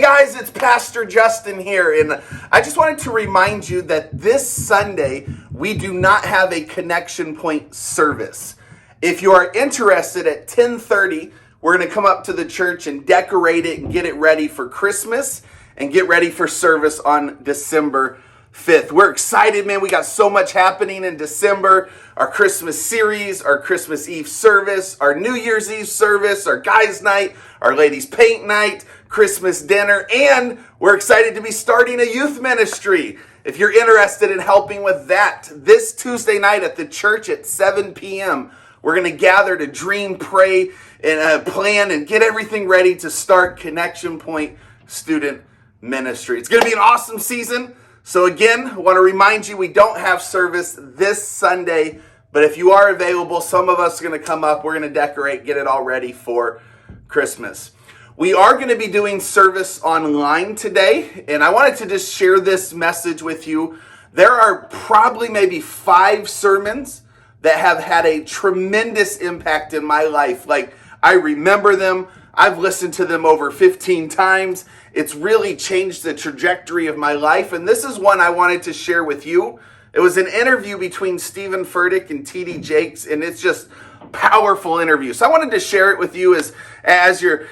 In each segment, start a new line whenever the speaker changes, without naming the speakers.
guys, it's Pastor Justin here, and I just wanted to remind you that this Sunday we do not have a Connection Point service. If you are interested, at 10:30, we're going to come up to the church and decorate it and get it ready for Christmas and get ready for service on December 5th. We're excited, man. We got so much happening in December. Our Christmas series, our Christmas Eve service, our New Year's Eve service, our guys' night, our ladies' paint night, Christmas dinner, and we're excited to be starting a youth ministry. If you're interested in helping with that, this Tuesday night at the church at 7 p.m., we're going to gather to dream, pray, and plan and get everything ready to start Connection Point Student Ministry. It's going to be an awesome season. So again, I want to remind you, we don't have service this Sunday, but if you are available, some of us are going to come up. We're going to decorate, get it all ready for Christmas. We are going to be doing service online today, and I wanted to just share this message with you. There are probably maybe 5 sermons that have had a tremendous impact in my life. Like, I remember them. I've listened to them over 15 times. It's really changed the trajectory of my life, and this is one I wanted to share with you. It was an interview between Stephen Furtick and T.D. Jakes, and it's just powerful interview. So I wanted to share it with you as you're,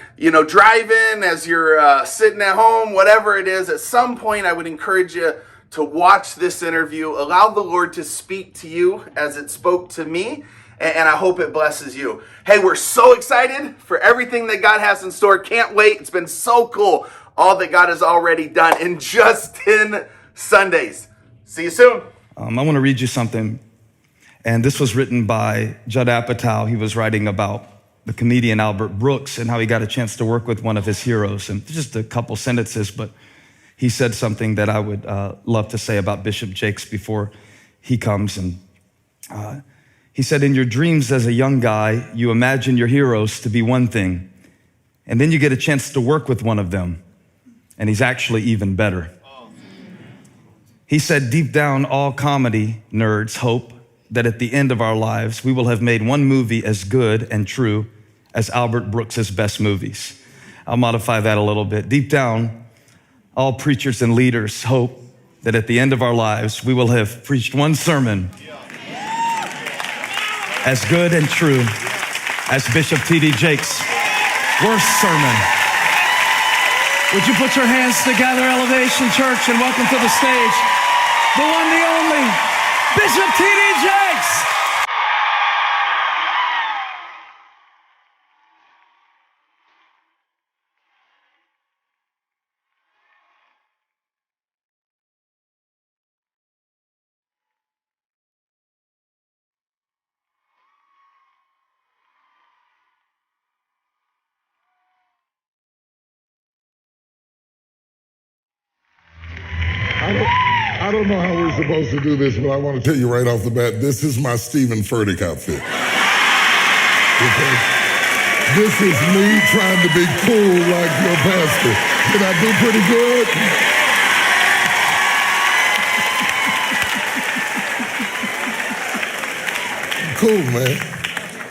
driving, as you're sitting at home, whatever it is. At some point, I would encourage you to watch this interview. Allow the Lord to speak to you as it spoke to me, and I hope it blesses you. Hey, we're so excited for everything that God has in store. Can't wait. It's been so cool, all that God has already done in just 10 Sundays. See you soon.
I want to read you something. And this was written by Judd Apatow. He was writing about the comedian Albert Brooks and how he got a chance to work with one of his heroes. And just a couple sentences, but he said something that I would love to say about Bishop Jakes before he comes. And he said, in your dreams as a young guy, you imagine your heroes to be one thing. And then you get a chance to work with one of them. And he's actually even better. He said, deep down, all comedy nerds hope that at the end of our lives, we will have made one movie as good and true as Albert Brooks's best movies. I'll modify that a little bit. Deep down, all preachers and leaders hope that at the end of our lives, we will have preached one sermon as good and true as Bishop T.D. Jakes' worst sermon. Would you put your hands together, Elevation Church, and welcome to the stage, the one, the only, Bishop T.D. Jakes.
I don't know how we're supposed to do this, but I want to tell you right off the bat, this is my Stephen Furtick outfit. Okay? This is me trying to be cool like your pastor. Did I do pretty good? Cool, man.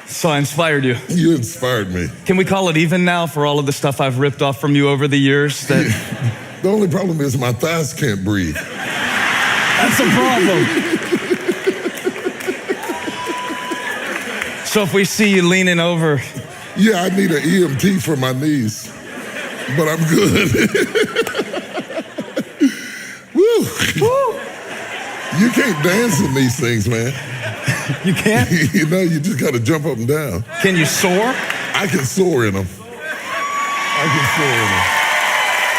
So I inspired you.
You inspired me.
Can we call it even now for all of the stuff I've ripped off from you over the years?
The only problem is my thighs can't breathe.
That's a problem. So if we see you leaning over.
Yeah, I need an EMT for my knees, but I'm good. Woo.
Woo.
You can't dance in these things, man.
You can't?
You just got to jump up and down.
Can you soar?
I can soar in them.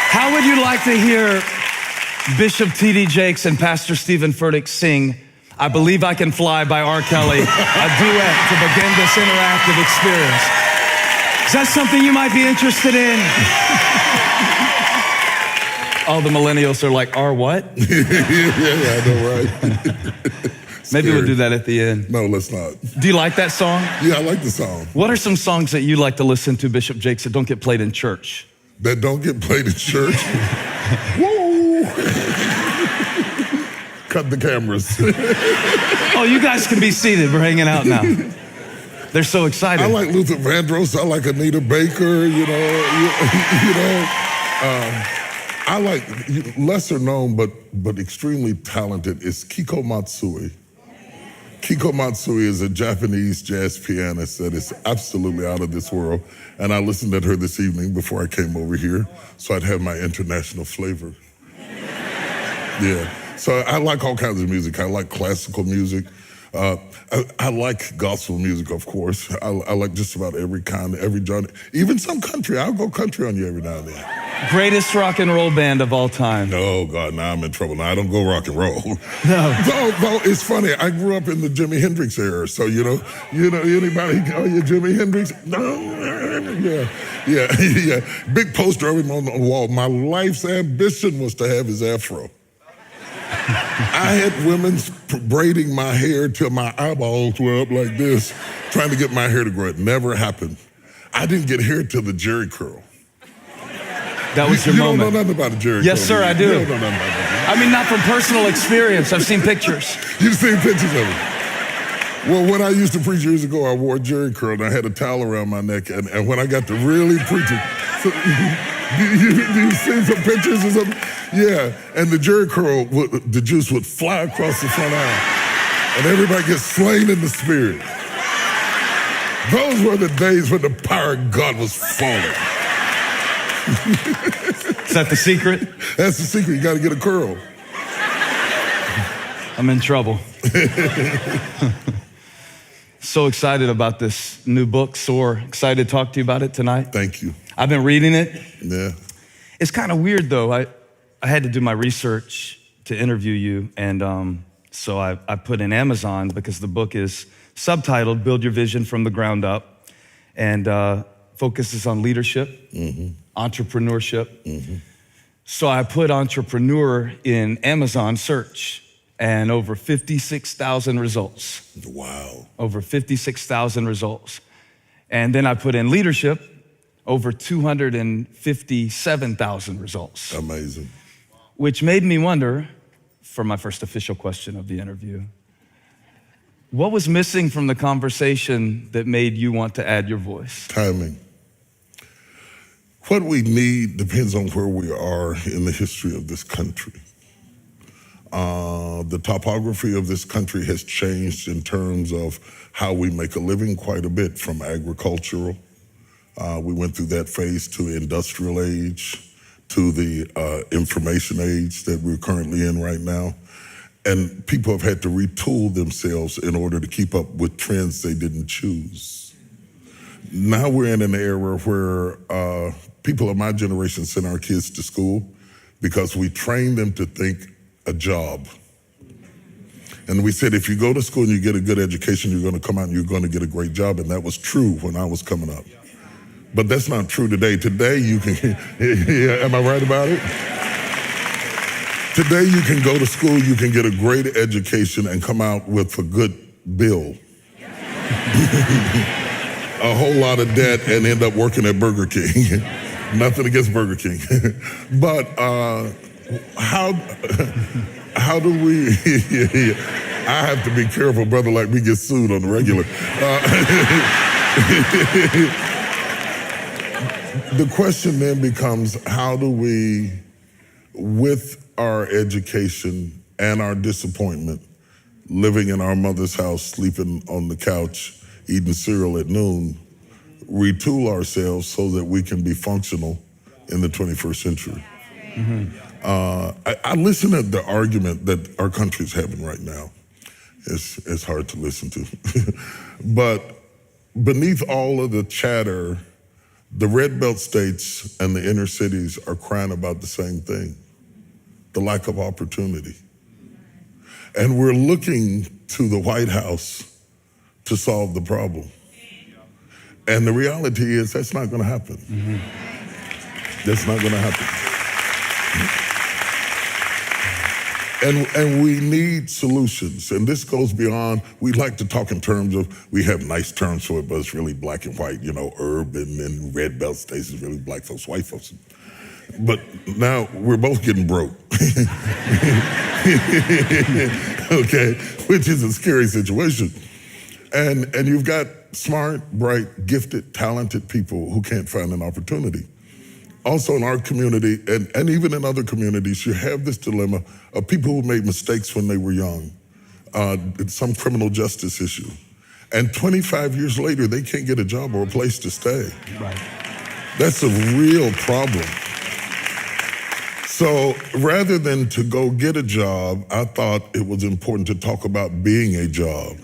How would you like to hear Bishop T.D. Jakes and Pastor Stephen Furtick sing I Believe I Can Fly by R. Kelly, a duet to begin this interactive experience? Is that something you might be interested in? All the millennials are like, R what?
Yeah, I know, right?
Maybe we'll do that at the end.
No, let's not.
Do you like that song?
Yeah, I like the song.
What are some songs that you like to listen to, Bishop Jakes, that don't get played in church?
That don't get played in church? Woo! Cut the cameras.
Oh, you guys can be seated. We're hanging out now. They're so excited.
I like Luther Vandross. I like Anita Baker, you know. I like, lesser known but extremely talented is Kiko Matsui. Kiko Matsui is a Japanese jazz pianist that is absolutely out of this world. And I listened to her this evening before I came over here, so I'd have my international flavor. Yeah, so I like all kinds of music. I like classical music. I like gospel music, of course. I like just about every kind, every genre, even some country. I'll go country on you every now and then.
Greatest rock and roll band of all time.
Oh, God, now I'm in trouble. Now I don't go rock and roll.
No.
Though it's funny, I grew up in the Jimi Hendrix era, so you know, anybody call you Jimi Hendrix? No, yeah. Big poster of him on the wall. My life's ambition was to have his afro. I had women braiding my hair till my eyeballs were up like this, trying to get my hair to grow. It never happened. I didn't get hair till the Jerry curl.
That was your moment.
You don't know nothing about a Jerry curl.
Yes, sir, I do.
You don't know nothing about that.
I mean, not from personal experience. I've seen pictures.
You've seen pictures of it. Well, when I used to preach years ago, I wore a Jerry curl and I had a towel around my neck. And when I got to really preaching, you see some pictures or something? Yeah, and the Jerry curl, the juice would fly across the front aisle. And everybody gets slain in the spirit. Those were the days when the power of God was falling.
Is that the secret?
That's the secret. You got to get a curl.
I'm in trouble. So excited about this new book, Soar. Excited to talk to you about it tonight.
Thank you.
I've been reading it.
Yeah.
It's kind of weird, though. I had to do my research to interview you, and so I put in Amazon because the book is subtitled Build Your Vision from the Ground Up, and focuses on leadership, entrepreneurship. So I put entrepreneur in Amazon search, and over 56,000 results.
Wow.
Over 56,000 results. And then I put in leadership, over 257,000 results.
Amazing.
Which made me wonder, for my first official question of the interview, what was missing from the conversation that made you want to add your voice?
Timing. What we need depends on where we are in the history of this country. The topography of this country has changed in terms of how we make a living quite a bit, from agricultural. We went through that phase to industrial age, to the information age that we're currently in right now. And people have had to retool themselves in order to keep up with trends they didn't choose. Now we're in an era where people of my generation send our kids to school because we train them to think a job. And we said, if you go to school and you get a good education, you're going to come out and you're going to get a great job. And that was true when I was coming up. But that's not true today. Today you can, am I right about it? Today you can go to school, you can get a great education and come out with a good bill. A whole lot of debt and end up working at Burger King. Nothing against Burger King. But how do we, I have to be careful, brother, like we get sued on the regular. The question then becomes, how do we, with our education and our disappointment, living in our mother's house, sleeping on the couch, eating cereal at noon, retool ourselves so that we can be functional in the 21st century? I listen to the argument that our country's having right now. It's hard to listen to. But beneath all of the chatter, the red belt states and the inner cities are crying about the same thing: the lack of opportunity. And we're looking to the White House to solve the problem. And the reality is that's not going to happen. That's not going to happen. And we need solutions. And this goes beyond, we like to talk in terms of, we have nice terms for it, but it's really black and white, you know, urban and red belt states is really black folks, white folks. But now we're both getting broke. Okay, which is a scary situation. And you've got smart, bright, gifted, talented people who can't find an opportunity. Also in our community, and even in other communities, you have this dilemma of people who made mistakes when they were young, some criminal justice issue. And 25 years later, they can't get a job or a place to stay.
Right.
That's a real problem. So rather than to go get a job, I thought it was important to talk about being a job.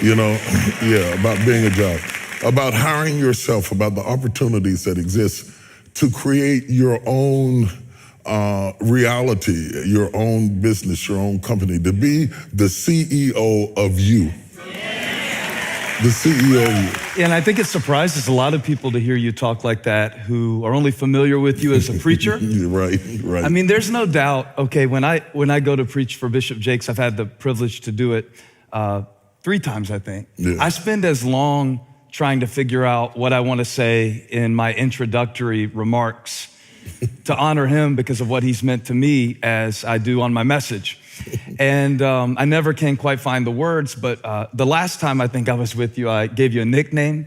You know, yeah, about being a job, about hiring yourself, about the opportunities that exist to create your own reality, your own business, your own company, to be the CEO of you. The CEO of you.
And I think it surprises a lot of people to hear you talk like that who are only familiar with you as a preacher.
Right.
I mean, there's no doubt, okay, when I go to preach for Bishop Jakes, I've had the privilege to do it 3 times, I think.
Yeah.
I spend as long trying to figure out what I want to say in my introductory remarks to honor him because of what he's meant to me as I do on my message. And I never can quite find the words, but the last time I think I was with you, I gave you a nickname.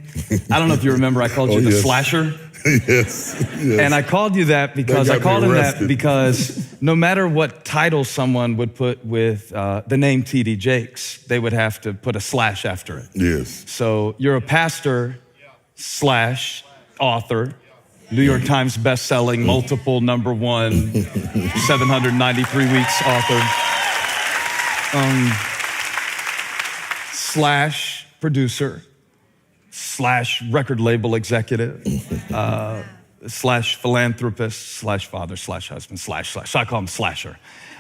I don't know if you remember, I called you the
yes.
Slasher.
Yes.
And I called you that because I called him that because no matter what title someone would put with the name T.D. Jakes, they would have to put a slash after it.
Yes.
So you're a pastor slash author, New York Times bestselling, multiple #1, 793 weeks author, slash producer, slash record label executive, slash philanthropist, slash father, slash husband, slash. So I call him Slasher.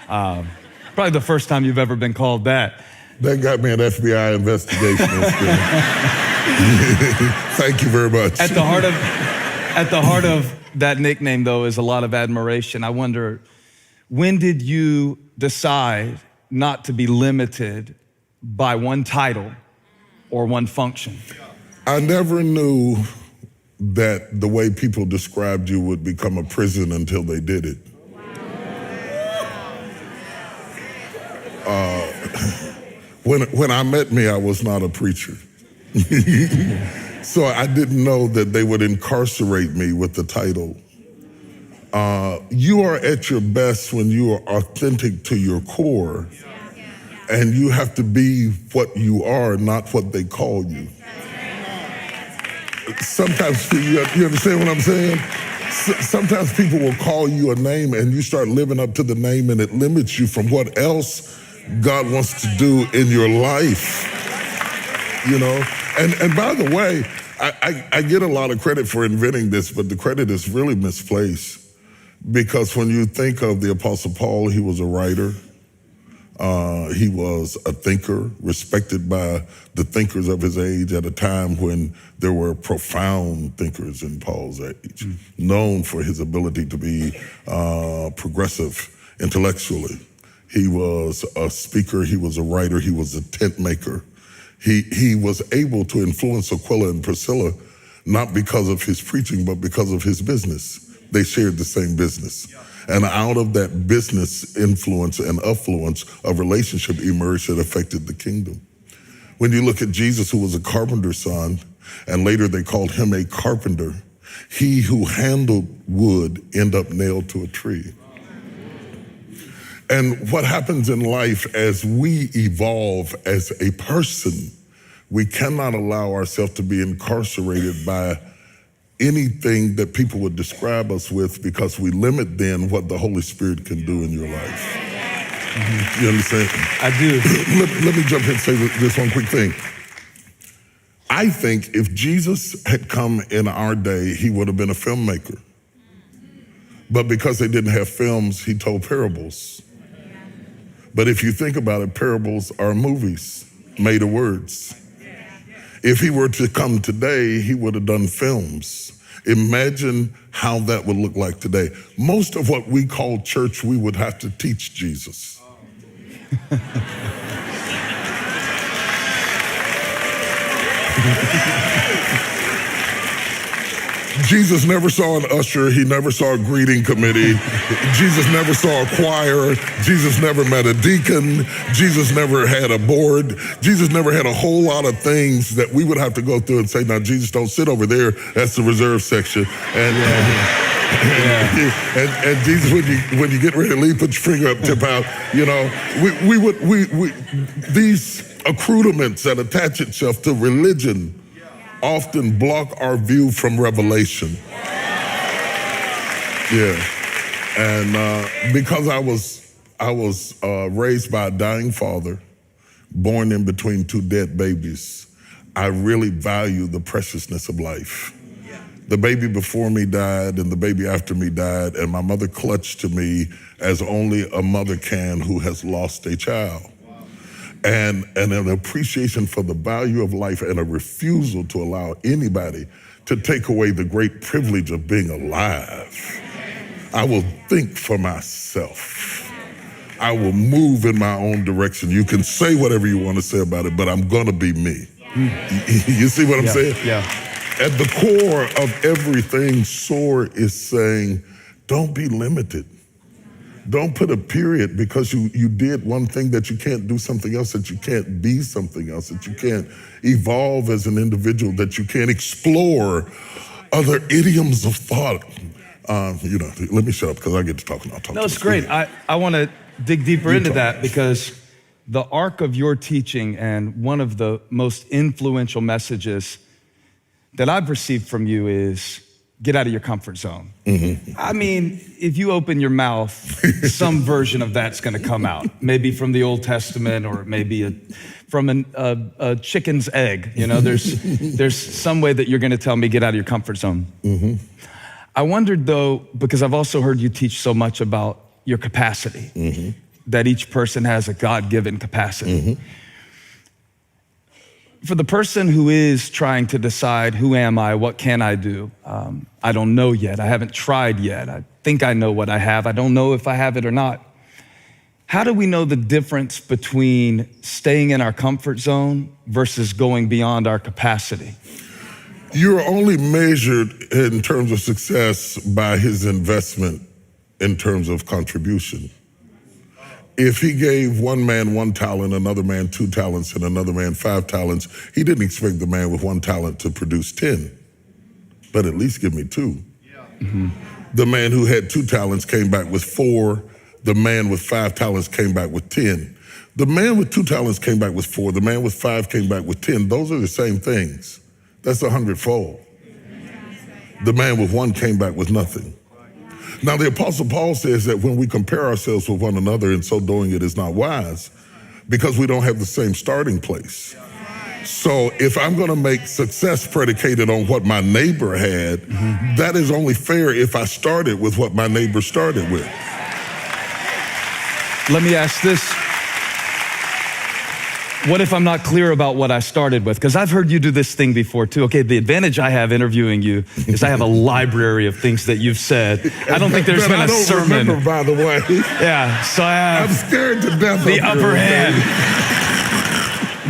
Probably the first time you've ever been called that.
That got me an FBI investigation. Thank you very much.
At the heart of that nickname, though, is a lot of admiration. I wonder, when did you decide not to be limited by one title or one function?
I never knew that the way people described you would become a prison until they did it. When I met me, I was not a preacher. So I didn't know that they would incarcerate me with the title. You are at your best when you are authentic to your core, and you have to be what you are, not what they call you. Sometimes, you understand what I'm saying? Sometimes people will call you a name and you start living up to the name and it limits you from what else God wants to do in your life, you know? And by the way, I get a lot of credit for inventing this, but the credit is really misplaced. Because when you think of the Apostle Paul, he was a writer. He was a thinker, respected by the thinkers of his age at a time when there were profound thinkers in Paul's age, known for his ability to be progressive intellectually. He was a speaker, he was a writer, he was a tent maker. He was able to influence Aquila and Priscilla, not because of his preaching, but because of his business. They shared the same business. And out of that business influence and affluence, a relationship emerged that affected the kingdom. When you look at Jesus, who was a carpenter's son, and later they called him a carpenter, he who handled wood ended up nailed to a tree. And what happens in life as we evolve as a person, we cannot allow ourselves to be incarcerated by anything that people would describe us with, because we limit then what the Holy Spirit can do in your life. Mm-hmm. You understand?
I do.
Let me jump in and say this one quick thing. I think if Jesus had come in our day, he would have been a filmmaker. But because they didn't have films, he told parables. But if you think about it, parables are movies made of words. If he were to come today, he would have done films. Imagine how that would look like today. Most of what we call church, we would have to teach Jesus. Jesus never saw an usher. He never saw a greeting committee. Jesus never saw a choir. Jesus never met a deacon. Jesus never had a board. Jesus never had a whole lot of things that we would have to go through and say, now, Jesus, don't sit over there. That's the reserve section. And Jesus, when you get ready to leave, put your finger up, tip out. You know, these accoutrements that attach itself to religion often block our view from revelation. Yeah, and because I was raised by a dying father, born in between two dead babies, I really value the preciousness of life. The baby before me died and the baby after me died, and my mother clutched to me as only a mother can who has lost a child. And an appreciation for the value of life and a refusal to allow anybody to take away the great privilege of being alive. I will think for myself. I will move in my own direction. You can say whatever you want to say about it, but I'm gonna be me. You see what I'm saying?
Yeah.
At the core of everything, SOAR is saying, don't be limited. Don't put a period because you did one thing that you can't do something else, that you can't be something else, that you can't evolve as an individual, that you can't explore other idioms of thought. Let me shut up because I get to talk and I'll talk.
No, it's great. I want to dig deeper into that because the arc of your teaching and one of the most influential messages that I've received from you is get out of your comfort zone. Mm-hmm. I mean, if you open your mouth, some version of that's gonna come out. Maybe from the Old Testament or maybe from a chicken's egg. You know, there's some way that you're gonna tell me get out of your comfort zone. Mm-hmm. I wondered though, because I've also heard you teach so much about your capacity, mm-hmm. that each person has a God-given capacity. Mm-hmm. For the person who is trying to decide, who am I, what can I do? I don't know yet, I haven't tried yet. I think I know what I have. I don't know if I have it or not. How do we know the difference between staying in our comfort zone versus going beyond our capacity?
You're only measured in terms of success by his investment in terms of contribution. If he gave one man 1 talent, another man 2 talents, and another man 5 talents, he didn't expect the man with 1 talent to produce 10, but at least give me 2. Mm-hmm. The man who had 2 talents came back with 4. The man with 5 talents came back with 10. The man with 2 talents came back with 4. The man with 5 came back with 10. Those are the same things. That's 100-fold. The man with 1 came back with nothing. Now, the Apostle Paul says that when we compare ourselves with one another, in so doing it is not wise, because we don't have the same starting place. So if I'm going to make success predicated on what my neighbor had, mm-hmm. that is only fair if I started with what my neighbor started with.
Let me ask this. What if I'm not clear about what I started with? Because I've heard you do this thing before too. Okay, the advantage I have interviewing you is I have a library of things that you've said. I don't think there's been a sermon.
I don't remember, by the way.
Yeah, so I have
I'm scared to death
the upper hand.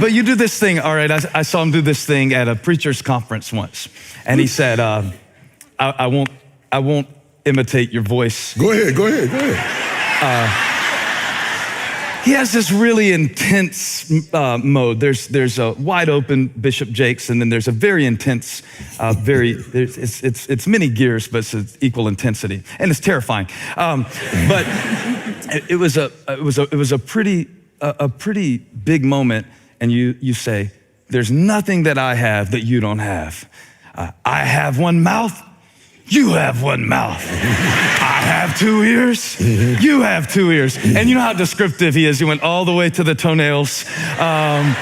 But you do this thing, all right, I saw him do this thing at a preacher's conference once. And he said, I won't imitate your voice.
Go ahead.
He has this really intense mode. There's a wide open Bishop Jakes, and then there's a very intense, it's many gears, but it's equal intensity, and it's terrifying. But it was a pretty big moment, and you say, "There's nothing that I have that you don't have. I have 1 mouth. You have 1 mouth. I have 2 ears. You have 2 ears." And you know how descriptive he is. He went all the way to the toenails. And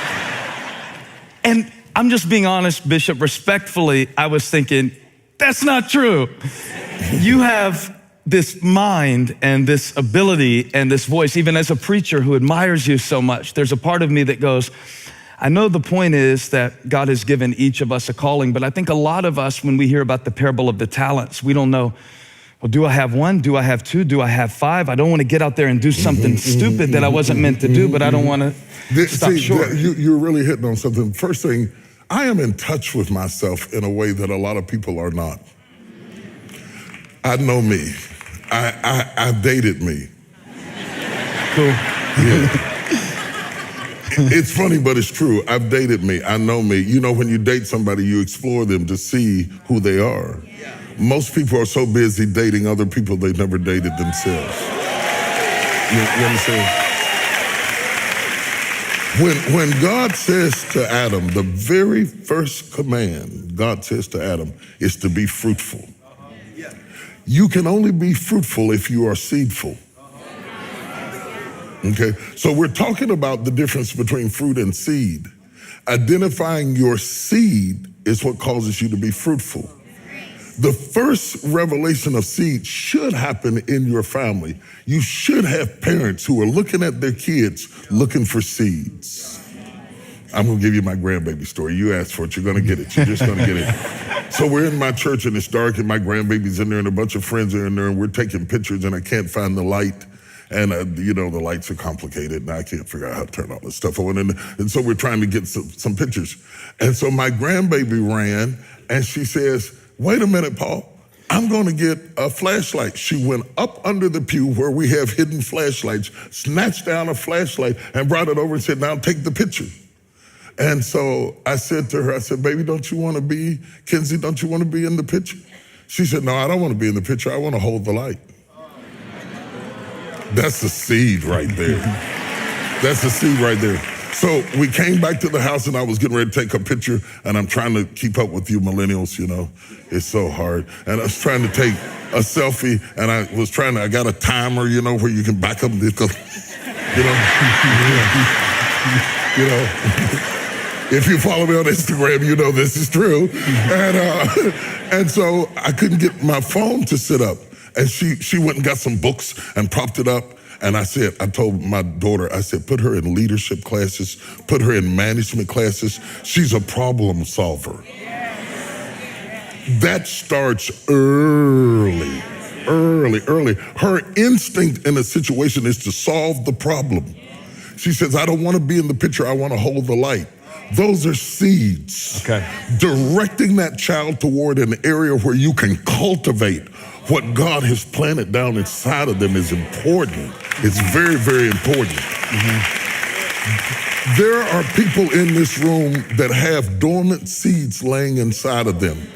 I'm just being honest, Bishop, respectfully, I was thinking, that's not true. You have this mind and this ability and this voice, even as a preacher who admires you so much. There's a part of me that goes, I know the point is that God has given each of us a calling, but I think a lot of us, when we hear about the parable of the talents, we don't know, well, do I have 1? Do I have 2? Do I have 5? I don't want to get out there and do something stupid that I wasn't meant to do, but I don't want to stop short.
You're really hitting on something. First thing, I am in touch with myself in a way that a lot of people are not. I know me. I dated me.
Cool.
Yeah. It's funny, but it's true. I've dated me. I know me. You know, when you date somebody, you explore them to see who they are. Most people are so busy dating other people they never dated themselves. You understand? When God says to Adam, the very first command God says to Adam is to be fruitful. You can only be fruitful if you are seedful. Okay, so we're talking about the difference between fruit and seed. Identifying your seed is what causes you to be fruitful. The first revelation of seed should happen in your family. You should have parents who are looking at their kids looking for seeds. I'm gonna give you my grandbaby story. You asked for it, you're gonna get it. You're just gonna get it. So we're in my church and it's dark and my grandbaby's in there and a bunch of friends are in there and we're taking pictures and I can't find the light. And the lights are complicated and I can't figure out how to turn all this stuff on. And so we're trying to get some pictures. And so my grandbaby ran and she says, wait a minute, Paul, I'm gonna get a flashlight. She went up under the pew where we have hidden flashlights, snatched down a flashlight and brought it over and said, now take the picture. And so I said to her, I said, baby, Kinsey, don't you wanna be in the picture? She said, no, I don't wanna be in the picture. I wanna hold the light. That's the seed right there. That's the seed right there. So we came back to the house and I was getting ready to take a picture and I'm trying to keep up with you millennials, you know, it's so hard. And I was trying to take a selfie and I got a timer, you know, where you can back up, you know, if you follow me on Instagram, you know this is true. And so I couldn't get my phone to sit up. And she went and got some books and propped it up. And I told my daughter, I said, put her in leadership classes, put her in management classes. She's a problem solver. That starts early. Her instinct in a situation is to solve the problem. She says, I don't want to be in the picture, I want to hold the light. Those are seeds. Okay. Directing that child toward an area where you can cultivate what God has planted down inside of them is important. It's very, very important. Mm-hmm. There are people in this room that have dormant seeds laying inside of them,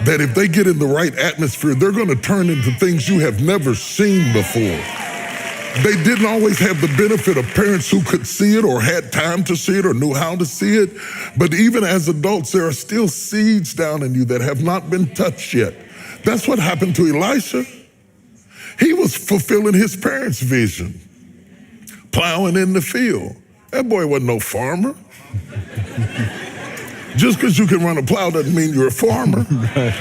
that if they get in the right atmosphere, they're going to turn into things you have never seen before. They didn't always have the benefit of parents who could see it or had time to see it or knew how to see it. But even as adults, there are still seeds down in you that have not been touched yet. That's what happened to Elisha. He was fulfilling his parents' vision, plowing in the field. That boy wasn't no farmer. Just because you can run a plow doesn't mean you're a farmer. Right.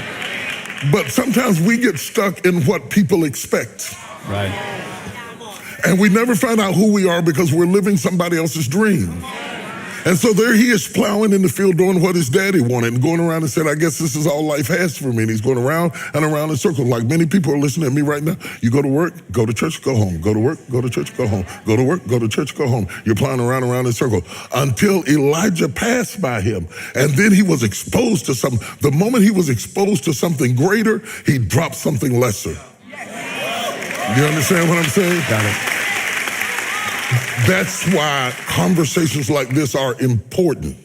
But sometimes we get stuck in what people expect. Right. And we never find out who we are because we're living somebody else's dream. And so there he is plowing in the field doing what his daddy wanted and going around and said, I guess this is all life has for me. And he's going around and around in circles. Like many people are listening to me right now. You go to work, go to church, go home. Go to work, go to church, go home. Go to work, go to church, go home. You're plowing around in circles until Elijah passed by him. And then he was exposed to something. The moment he was exposed to something greater, he dropped something lesser. You understand what I'm saying? Got it. That's why conversations like this are important.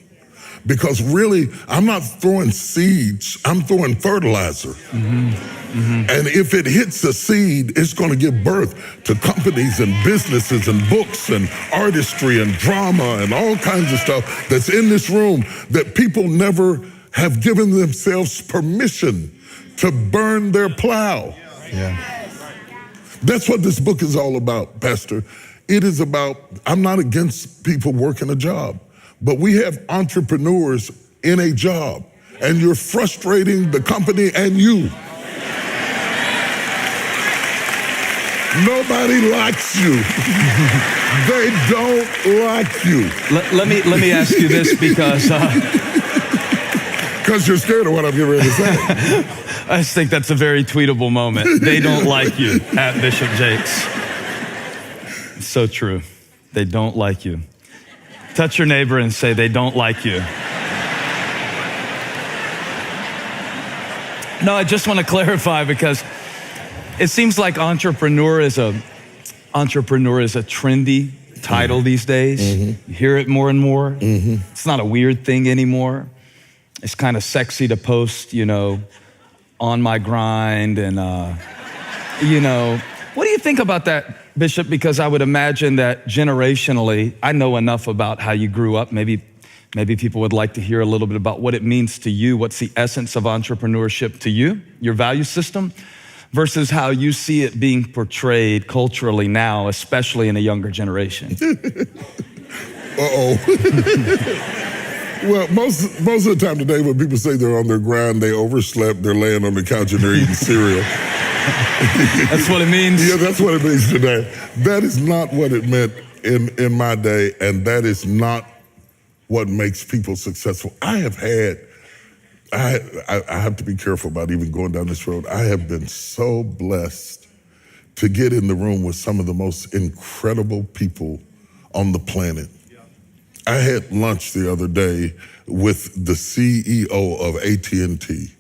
Because really, I'm not throwing seeds, I'm throwing fertilizer. Mm-hmm. Mm-hmm. And if it hits a seed, it's going to give birth to companies and businesses and books and artistry and drama and all kinds of stuff that's in this room that people never have given themselves permission to burn their plow. Yeah. That's what this book is all about, Pastor. It is about, I'm not against people working a job, but we have entrepreneurs in a job, and you're frustrating the company and you. Nobody likes you. They don't like you.
Let me ask you this because
you're scared of what I'm getting ready to say.
I just think that's a very tweetable moment. They don't like you at Bishop Jakes. It's so true. They don't like you. Touch your neighbor and say, they don't like you. No, I just want to clarify because It seems like entrepreneur is a trendy title these days. You hear it more and more. It's not a weird thing anymore. It's kind of sexy to post, on my grind and, What do you think about that, Bishop? Because I would imagine that generationally, I know enough about how you grew up. Maybe people would like to hear a little bit about what it means to you. What's the essence of entrepreneurship to you, your value system, versus how you see it being portrayed culturally now, especially in a younger generation?
Well, most of the time today when people say they're on their grind, they overslept, they're laying on the couch and they're eating cereal.
That's what it means?
Yeah, that's what it means today. That is not what it meant in my day, and that is not what makes people successful. I have to be careful about even going down this road. I have been so blessed to get in the room with some of the most incredible people on the planet. I had lunch the other day with the CEO of AT&T.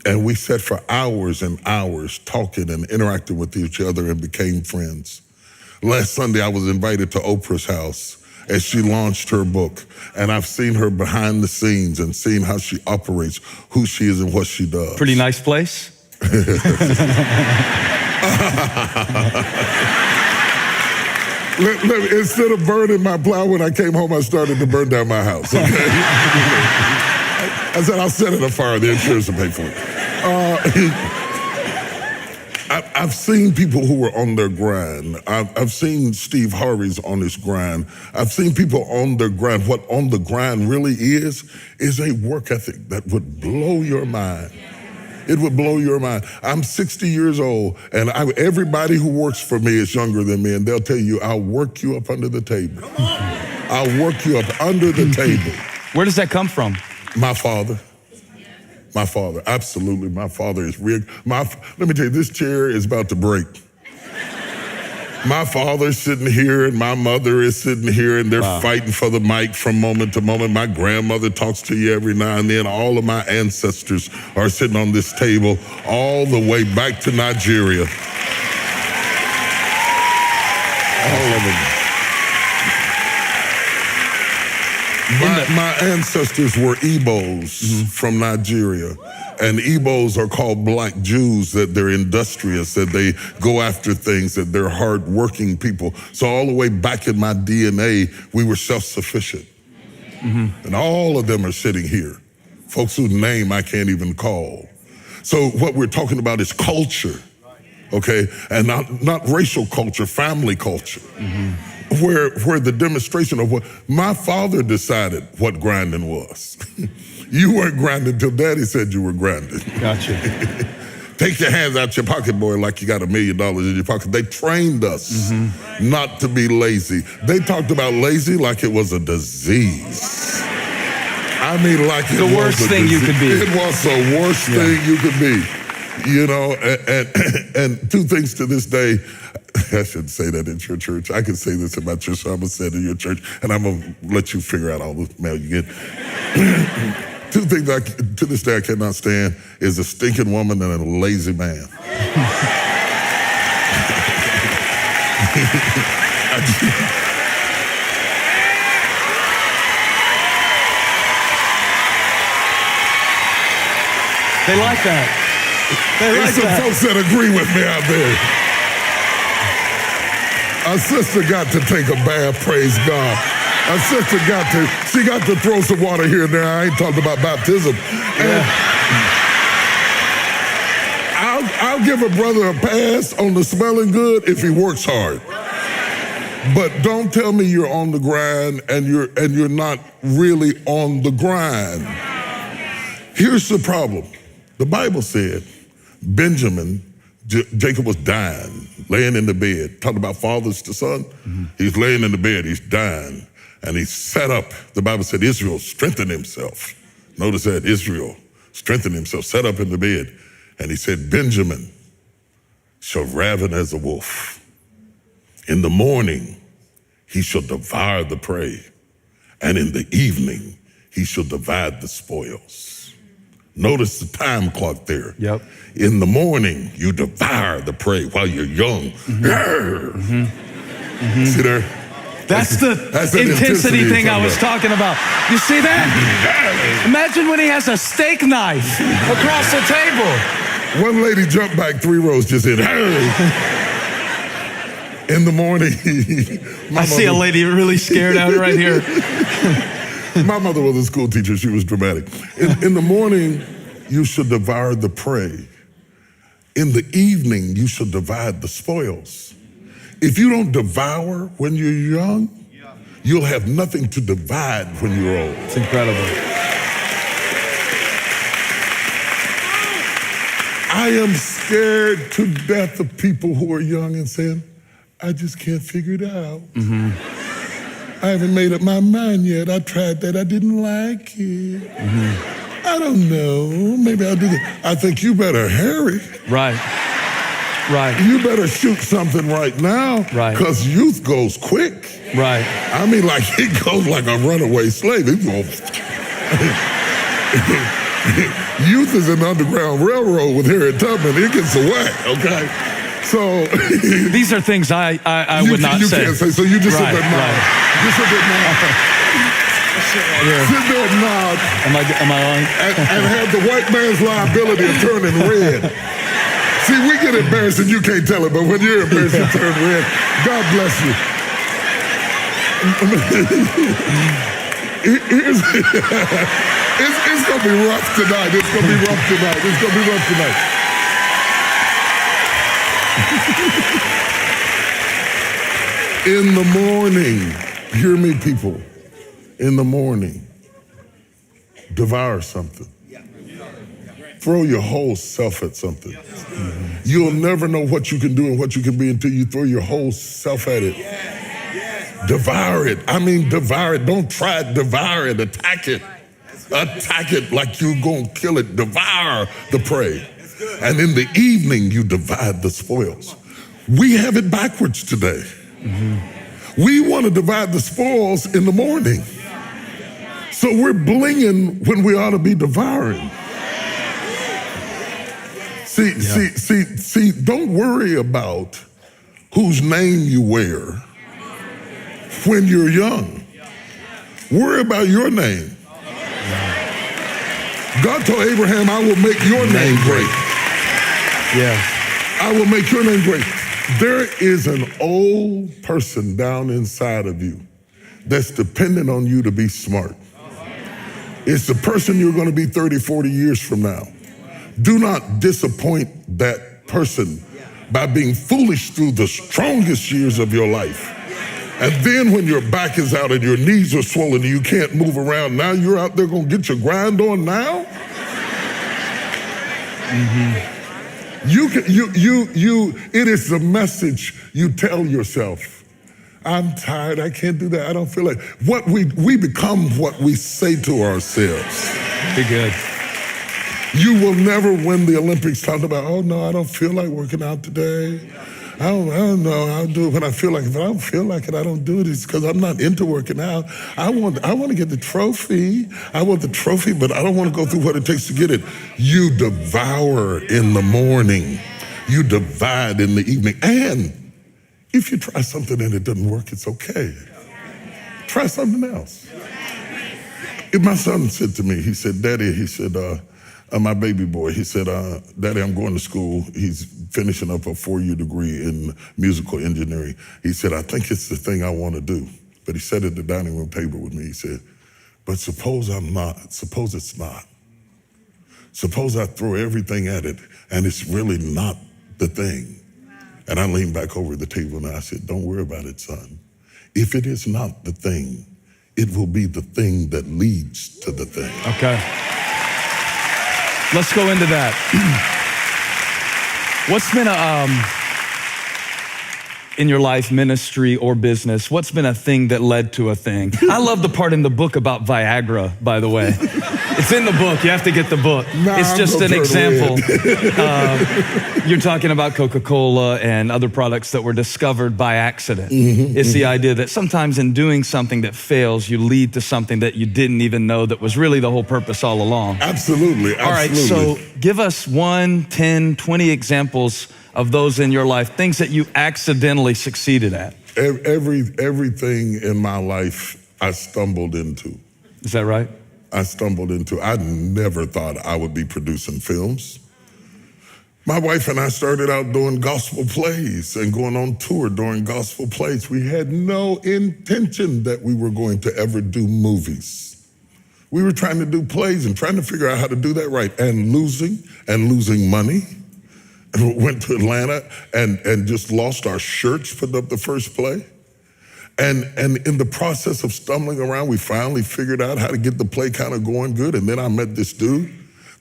And we sat for hours and hours talking and interacting with each other and became friends. Last Sunday, I was invited to Oprah's house as she launched her book. And I've seen her behind the scenes and seen how she operates, who she is and what she does.
Pretty nice place?
Instead of burning my plow when I came home, I started to burn down my house, okay? I said, I'll set it afire, the insurance will pay for it. I've seen people who were on their grind. I've seen Steve Harvey's on his grind. I've seen people on their grind. What on the grind really is a work ethic that would blow your mind. It would blow your mind. I'm 60 years old, and everybody who works for me is younger than me, and they'll tell you, I'll work you up under the table. I'll work you up under the table.
Where does that come from?
My father. My father, absolutely. My father is real. Let me tell you, this chair is about to break. My father's sitting here and my mother is sitting here and they're fighting for the mic from moment to moment. My grandmother talks to you every now and then. All of my ancestors are sitting on this table all the way back to Nigeria. All of them. My ancestors were Igbos from Nigeria. And Igbos are called Black Jews, that they're industrious, that they go after things, that they're hardworking people. So all the way back in my DNA, we were self-sufficient. And all of them are sitting here. Folks whose name I can't even call. So what we're talking about is culture, okay? And not racial culture, family culture. Where the demonstration of what my father decided what grinding was. You weren't grinding till Daddy said you were grinding.
Gotcha.
Take your hands out your pocket, boy, like you got $1 million in your pocket. They trained us not to be lazy. They talked about lazy like it was a disease. I mean, like it was
the worst thing you could be.
It was the worst thing you could be. You know, and two things to this day. I shouldn't say that in your church. I can say this about your church, so I'm going to say it in your church, and I'm going to let you figure out all the mail you get. Two things to this day I cannot stand is a stinking woman and a lazy man.
They like that.
There's some folks that agree with me out there. Our sister got to take a bath, praise God. Our sister got to throw some water here and there. I ain't talking about baptism. And I'll give a brother a pass on the smelling good if he works hard. But don't tell me you're on the grind and you're not really on the grind. Here's the problem. The Bible said Benjamin, Jacob was dying, laying in the bed. Talking about fathers to son. He's laying in the bed, he's dying. And he sat up. The Bible said Israel strengthened himself. Notice that, Israel strengthened himself, sat up in the bed. And he said, Benjamin shall raven as a wolf. In the morning, he shall devour the prey. And in the evening, he shall divide the spoils. Notice the time clock there.
Yep.
In the morning, you devour the prey while you're young. See there?
That's the intensity thing I was talking about. You see that? Imagine when he has a steak knife across the table.
One lady jumped back 3 rows, just said, in the morning.
I see a lady really scared out right here.
My mother was a school teacher. She was dramatic. In the morning, you should devour the prey. In the evening, you should divide the spoils. If you don't devour when you're young, you'll have nothing to divide when you're old.
It's incredible.
I am scared to death of people who are young and saying, I just can't figure it out. I haven't made up my mind yet. I tried that. I didn't like it. I don't know. Maybe I'll do that. I think you better hurry.
Right.
You better shoot something right now.
Right.
Because youth goes quick.
Right.
I mean, like, it goes like a runaway slave. It goes. Youth is an Underground Railroad with Harriet Tubman. It gets away, okay? So
these are things I would not say.
You can't say, so you just sit there and nod. You sit there and nod. Sit there and nod.
Am I on?
And have the white man's liability of turning red. See, we get embarrassed and you can't tell it, but when you're embarrassed, you turn red. God bless you. It's going to be rough tonight. It's going to be rough tonight. It's going to be rough tonight. In the morning, hear me, people. In the morning, devour something. Throw your whole self at something. You'll never know what you can do and what you can be until you throw your whole self at it. Devour it. I mean, devour it. Don't try it. Devour it. Attack it. Attack it like you're going to kill it. Devour the prey. And in the evening, you divide the spoils. We have it backwards today. We want to divide the spoils in the morning. So we're blinging when we ought to be devouring. See, don't worry about whose name you wear when you're young. Worry about your name. God told Abraham, I will make your name great. I will make your name great. There is an old person down inside of you that's dependent on you to be smart. It's the person you're going to be 30, 40 years from now. Do not disappoint that person by being foolish through the strongest years of your life. And then when your back is out and your knees are swollen and you can't move around, now you're out there going to get your grind on now? It is the message you tell yourself. I'm tired, I can't do that, I don't feel like. We become what we say to ourselves.
Be good.
You will never win the Olympics talking about, oh no, I don't feel like working out today. I don't know, I'll do it when I feel like it. If I don't feel like it, I don't do it. It's because I'm not into working out. I want to get the trophy. I want the trophy, but I don't want to go through what it takes to get it. You devour in the morning. You divide in the evening. And if you try something and it doesn't work, it's okay. Try something else. If my son said to me, he said, Daddy, he said, my baby boy, he said, Daddy, I'm going to school. He's finishing up a 4-year degree in musical engineering. He said, I think it's the thing I want to do. But he sat at the dining room table with me. He said, but suppose I'm not, suppose it's not. Suppose I throw everything at it and it's really not the thing. And I leaned back over the table and I said, don't worry about it, son. If it is not the thing, it will be the thing that leads to the thing.
Okay. Let's go into that. What's been in your life, ministry or business, what's been a thing that led to a thing? I love the part in the book about Viagra, by the way. It's in the book. You have to get the book. It's just an example. You're talking about Coca-Cola and other products that were discovered by accident. It's the idea that sometimes in doing something that fails, you lead to something that you didn't even know that was really the whole purpose all along.
Absolutely.
All right, so give us 1, 10, 20 examples of those in your life, things that you accidentally succeeded at.
Everything in my life I stumbled into.
Is that right?
I never thought I would be producing films. My wife and I started out doing gospel plays and going on tour doing gospel plays. We had no intention that we were going to ever do movies. We were trying to do plays and trying to figure out how to do that right, and losing money. And we went to Atlanta and just lost our shirts putting up the first play. And in the process of stumbling around, we finally figured out how to get the play kind of going good. And then I met this dude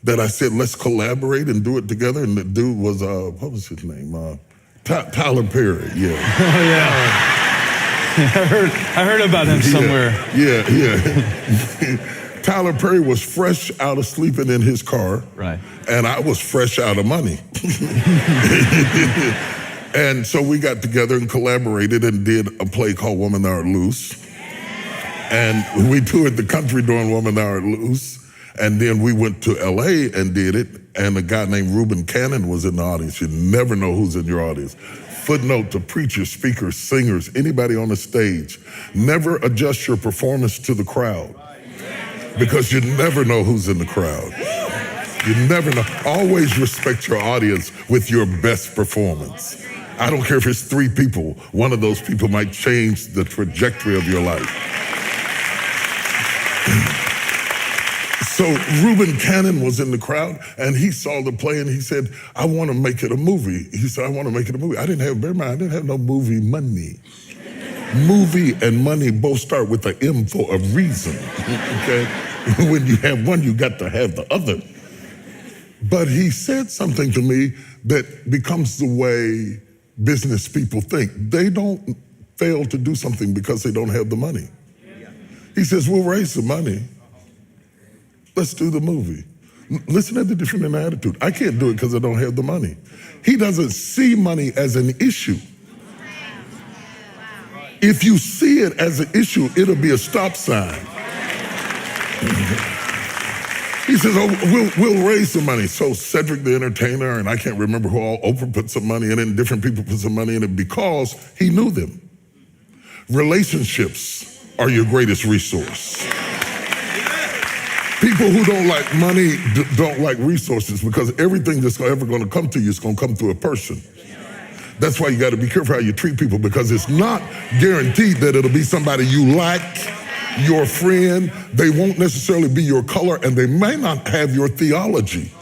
that I said, let's collaborate and do it together. And the dude was, what was his name? Tyler Perry, yeah.
Oh, yeah. I heard about him somewhere.
Yeah. Tyler Perry was fresh out of sleeping in his car.
Right.
And I was fresh out of money. And so we got together and collaborated and did a play called Woman Thou Art Loose. And we toured the country doing Woman Thou Art Loose. And then we went to LA and did it. And a guy named Reuben Cannon was in the audience. You never know who's in your audience. Footnote to preachers, speakers, singers, anybody on the stage. Never adjust your performance to the crowd, because you never know who's in the crowd. You never know. Always respect your audience with your best performance. I don't care if it's 3 people. One of those people might change the trajectory of your life. So Reuben Cannon was in the crowd, and he saw the play, and he said, I want to make it a movie. He said, I want to make it a movie. I didn't have no movie money. Movie and money both start with the M for a reason, okay? When you have one, you got to have the other. But he said something to me that becomes the way business people think. They don't fail to do something because they don't have the money. He says, we'll raise the money. Let's do the movie. Listen at the difference in attitude. I can't do it because I don't have the money. He doesn't see money as an issue. If you see it as an issue, it'll be a stop sign. He says, oh, we'll raise the money. So Cedric the entertainer, and I can't remember who all, Oprah put some money in it, and different people put some money in it because he knew them. Relationships are your greatest resource. People who don't like money don't like resources, because everything that's ever going to come to you is going to come through a person. That's why you got to be careful how you treat people, because it's not guaranteed that it'll be somebody you like, your friend. They won't necessarily be your color, and they may not have your theology.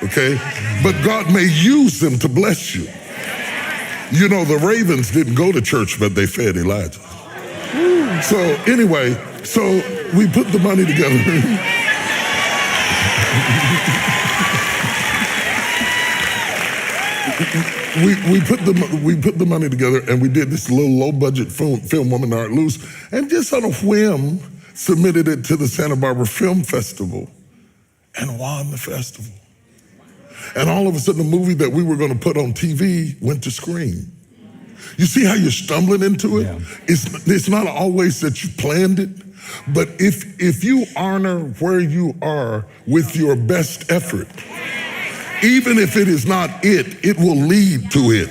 Okay? But God may use them to bless you. You know, the ravens didn't go to church, but they fed Elijah. So anyway, so we put the money together. We put the money together, and we did this little low-budget film, Woman Thou Art Loose, and just on a whim, submitted it to the Santa Barbara Film Festival and won the festival. And all of a sudden, the movie that we were going to put on TV went to screen. You see how you're stumbling into it? Yeah. It's not always that you planned it, but if you honor where you are with your best effort, even if it is not it, it will lead to it.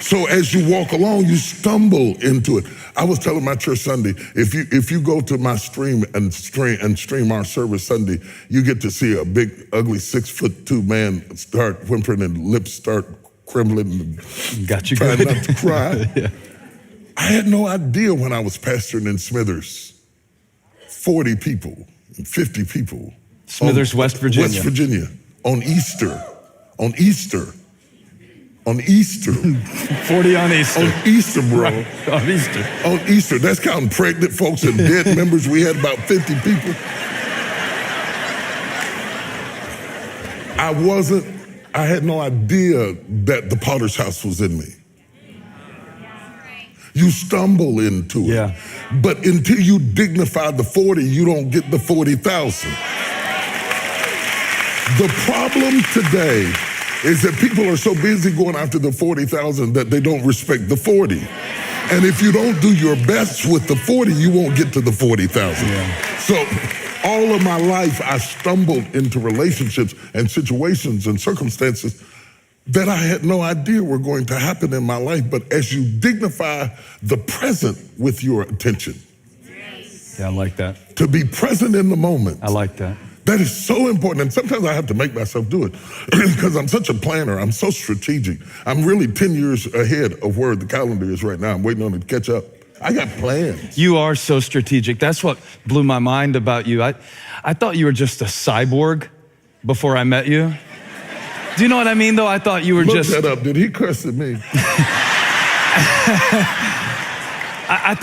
So as you walk along, you stumble into it. I was telling my church Sunday, if you go to my stream and stream our service Sunday, you get to see a big, ugly 6'2" man start whimpering and lips start trembling and
got you
trying
good.
not to cry. Yeah. I had no idea when I was pastoring in Smithers, 40 people, 50 people.
Smithers, West Virginia.
West Virginia, on Easter. 40
on Easter.
On Easter, bro.
Right. On Easter.
On Easter. That's counting pregnant folks and dead members. We had about 50 people. I had no idea that the Potter's house was in me. You stumble into it.
Yeah.
But until you dignify the 40, you don't get the 40,000. The problem today is that people are so busy going after the 40,000 that they don't respect the 40. And if you don't do your best with the 40, you won't get to the 40,000.
Yeah.
So all of my life, I stumbled into relationships and situations and circumstances that I had no idea were going to happen in my life. But as you dignify the present with your attention.
Yeah, I like that.
To be present in the moment.
I like that.
That is so important. And sometimes I have to make myself do it because I'm such a planner. I'm so strategic. I'm really 10 years ahead of where the calendar is right now. I'm waiting on it to catch up. I got plans.
You are so strategic. That's what blew my mind about you. I thought you were just a cyborg before I met you. Do you know what I mean, though? I thought you were
Look
just...
that up. Did he curse at me?
I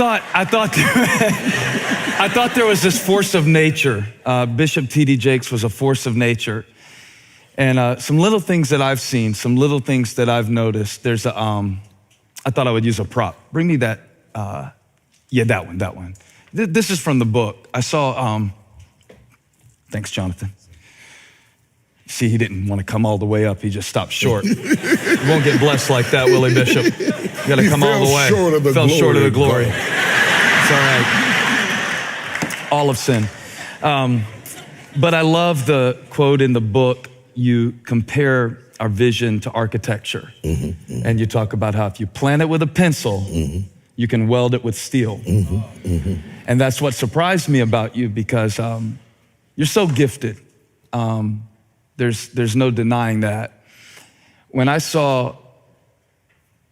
thought there was this force of nature. Bishop T.D. Jakes was a force of nature. And some little things that I've seen, some little things that I've noticed. There's a, I thought I would use a prop. Bring me that, yeah, that one. This is from the book. I saw, thanks, Jonathan. See, he didn't want to come all the way up. He just stopped short. You won't get blessed like that, Willie Bishop. You got to come all the way. Fell short of the glory. It's all right. All of sin. But I love the quote in the book. You compare our vision to architecture. And you talk about how if you plan it with a pencil, you can weld it with steel. And that's what surprised me about you because you're so gifted. There's no denying that. When I saw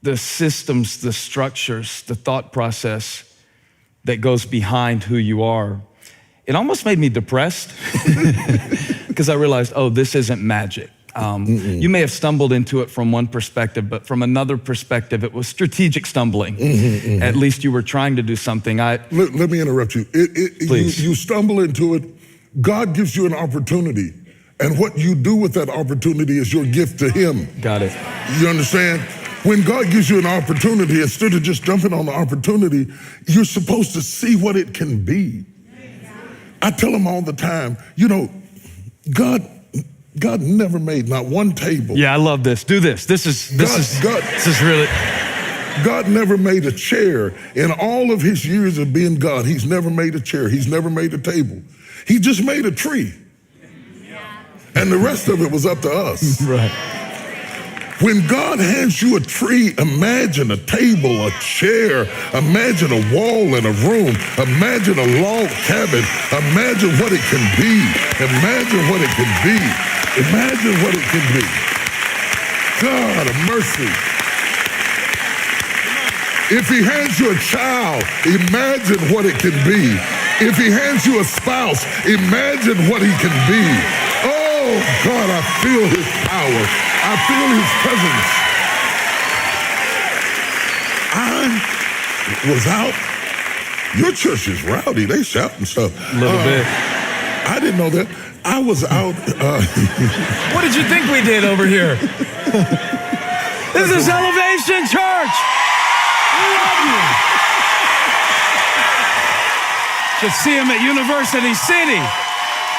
the systems, the structures, the thought process that goes behind who you are, it almost made me depressed because I realized, oh, this isn't magic. You may have stumbled into it from one perspective, but from another perspective, it was strategic stumbling. At least you were trying to do something.
Let me interrupt you.
Please.
You stumble into it. God gives you an opportunity. And what you do with that opportunity is your gift to him.
Got it.
You understand? When God gives you an opportunity, instead of just jumping on the opportunity, you're supposed to see what it can be. I tell them all the time, you know, God never made not one table.
Yeah, I love this. Do this. This is really.
God never made a chair. In all of his years of being God, he's never made a chair. He's never made a table. He just made a tree. And the rest of it was up to us.
Right.
When God hands you a tree, imagine a table, a chair, imagine a wall in a room, imagine a log cabin, imagine what it can be, imagine what it can be, imagine what it can be. God of mercy. If he hands you a child, imagine what it can be. If he hands you a spouse, imagine what he can be. Oh, God, I feel his power. I feel his presence. I was out. Your church is rowdy. They shout and stuff.
A little bit.
I didn't know that. I was out.
What did you think we did over here? This is Elevation Church. We love you. Should see him at University City.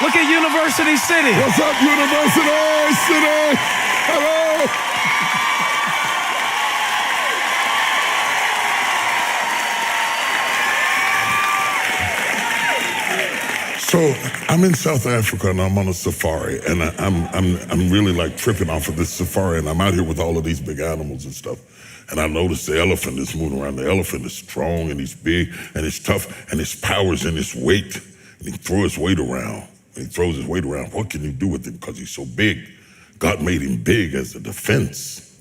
Look at University City.
What's up, University City? Hello. So I'm in South Africa and I'm on a safari, and I'm really like tripping off of this safari, and I'm out here with all of these big animals and stuff. And I noticed the elephant is moving around. The elephant is strong and he's big and he's tough and his power's in his weight. And he throws his weight around. He throws his weight around. What can you do with him? Because he's so big. God made him big as a defense.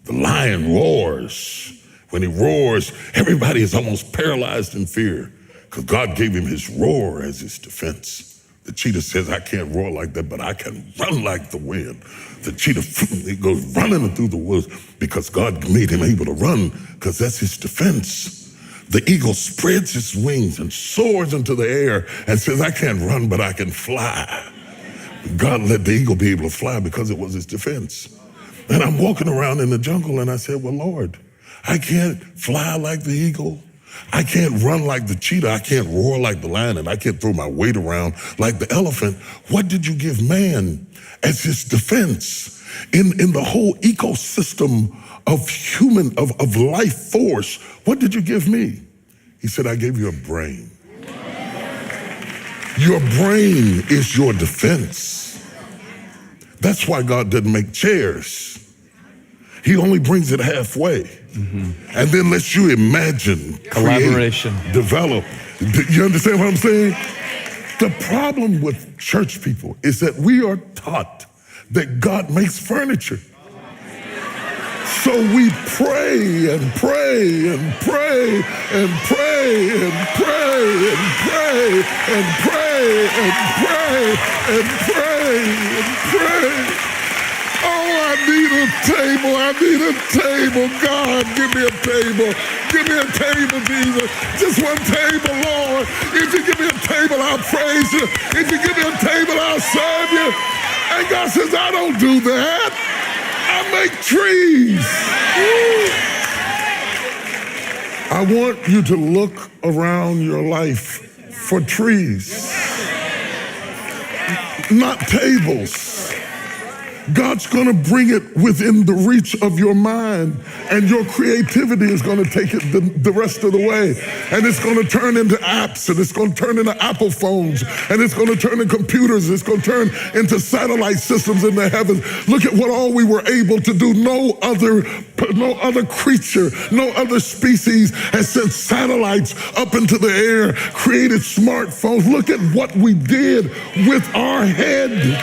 The lion roars. When he roars, everybody is almost paralyzed in fear because God gave him his roar as his defense. The cheetah says, I can't roar like that, but I can run like the wind. The cheetah, he goes running through the woods because God made him able to run because that's his defense. The eagle spreads its wings and soars into the air and says, I can't run, but I can fly. God let the eagle be able to fly because it was his defense. And I'm walking around in the jungle and I said, well, Lord, I can't fly like the eagle. I can't run like the cheetah. I can't roar like the lion, and I can't throw my weight around like the elephant. What did you give man as his defense in the whole ecosystem of life force? What did you give me? He said, I gave you a brain. Your brain is your defense. That's why God didn't make chairs. He only brings it halfway. And then lets you imagine,
Collaboration,
create, develop. You understand what I'm saying? The problem with church people is that we are taught that God makes furniture. So we pray and pray and pray and pray and pray and pray and pray and pray and pray and pray. Oh, I need a table. I need a table. God, give me a table. Give me a table, Jesus. Just one table, Lord. If you give me a table, I'll praise you. If you give me a table, I'll serve you. And God says, I don't do that. I make trees. I want you to look around your life for trees, not tables. God's going to bring it within the reach of your mind, and your creativity is going to take it the rest of the way. And it's going to turn into apps, and it's going to turn into Apple phones, and it's going to turn into computers. It's going to turn into satellite systems in the heavens. Look at what all we were able to do. No other creature, no other species has sent satellites up into the air, created smartphones. Look at what we did with our head.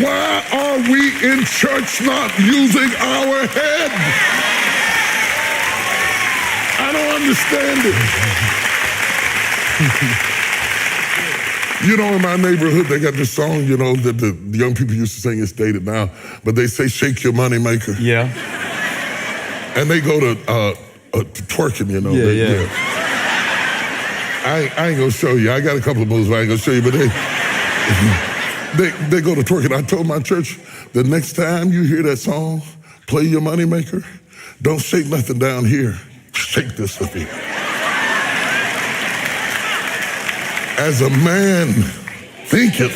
Why are we in church not using our head? I don't understand it. You know, in my neighborhood, they got this song, you know, that the young people used to sing. It's dated now, but they say, shake your money maker.
Yeah.
And they go to twerking, you know.
Yeah.
I ain't gonna show you. I got a couple of moves, but I ain't gonna show you, but they go to twerking. I told my church, the next time you hear that song, play your money maker, don't shake nothing down here. Shake this up here. As a man thinketh,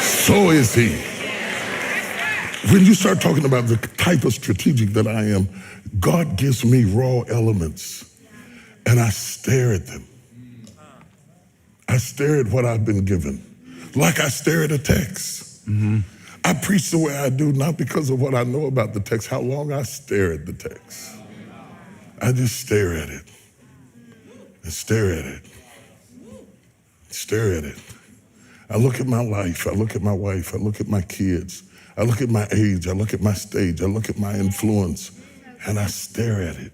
so is he. When you start talking about the type of strategic that I am, God gives me raw elements, and I stare at them. I stare at what I've been given, like I stare at a text. I preach the way I do, not because of what I know about the text, how long I stare at the text. I just stare at it, and stare at it, stare at it. I look at my life, I look at my wife, I look at my kids, I look at my age, I look at my stage, I look at my influence, and I stare at it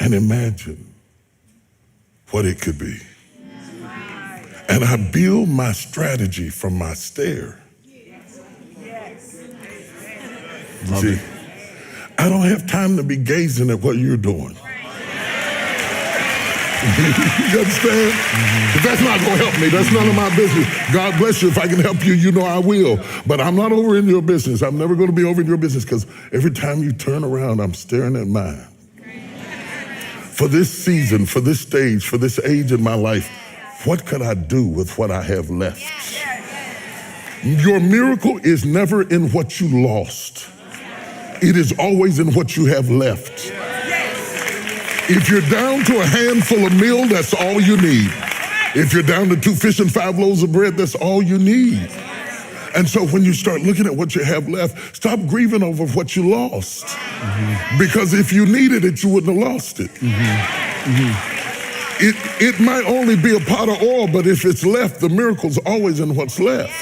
and imagine what it could be. And I build my strategy from my stare. See, I don't have time to be gazing at what you're doing. You understand? But that's not going to help me. That's none of my business. God bless you. If I can help you, you know I will. But I'm not over in your business. I'm never going to be over in your business, because every time you turn around, I'm staring at mine. For this season, for this stage, for this age in my life, what could I do with what I have left? Your miracle is never in what you lost. It is always in what you have left. If you're down to a handful of meal, that's all you need. If you're down to 2 fish and 5 loaves of bread, that's all you need. And so when you start looking at what you have left, stop grieving over what you lost. Because if you needed it, you wouldn't have lost it. It might only be a pot of oil, but if it's left, the miracle's always in what's left.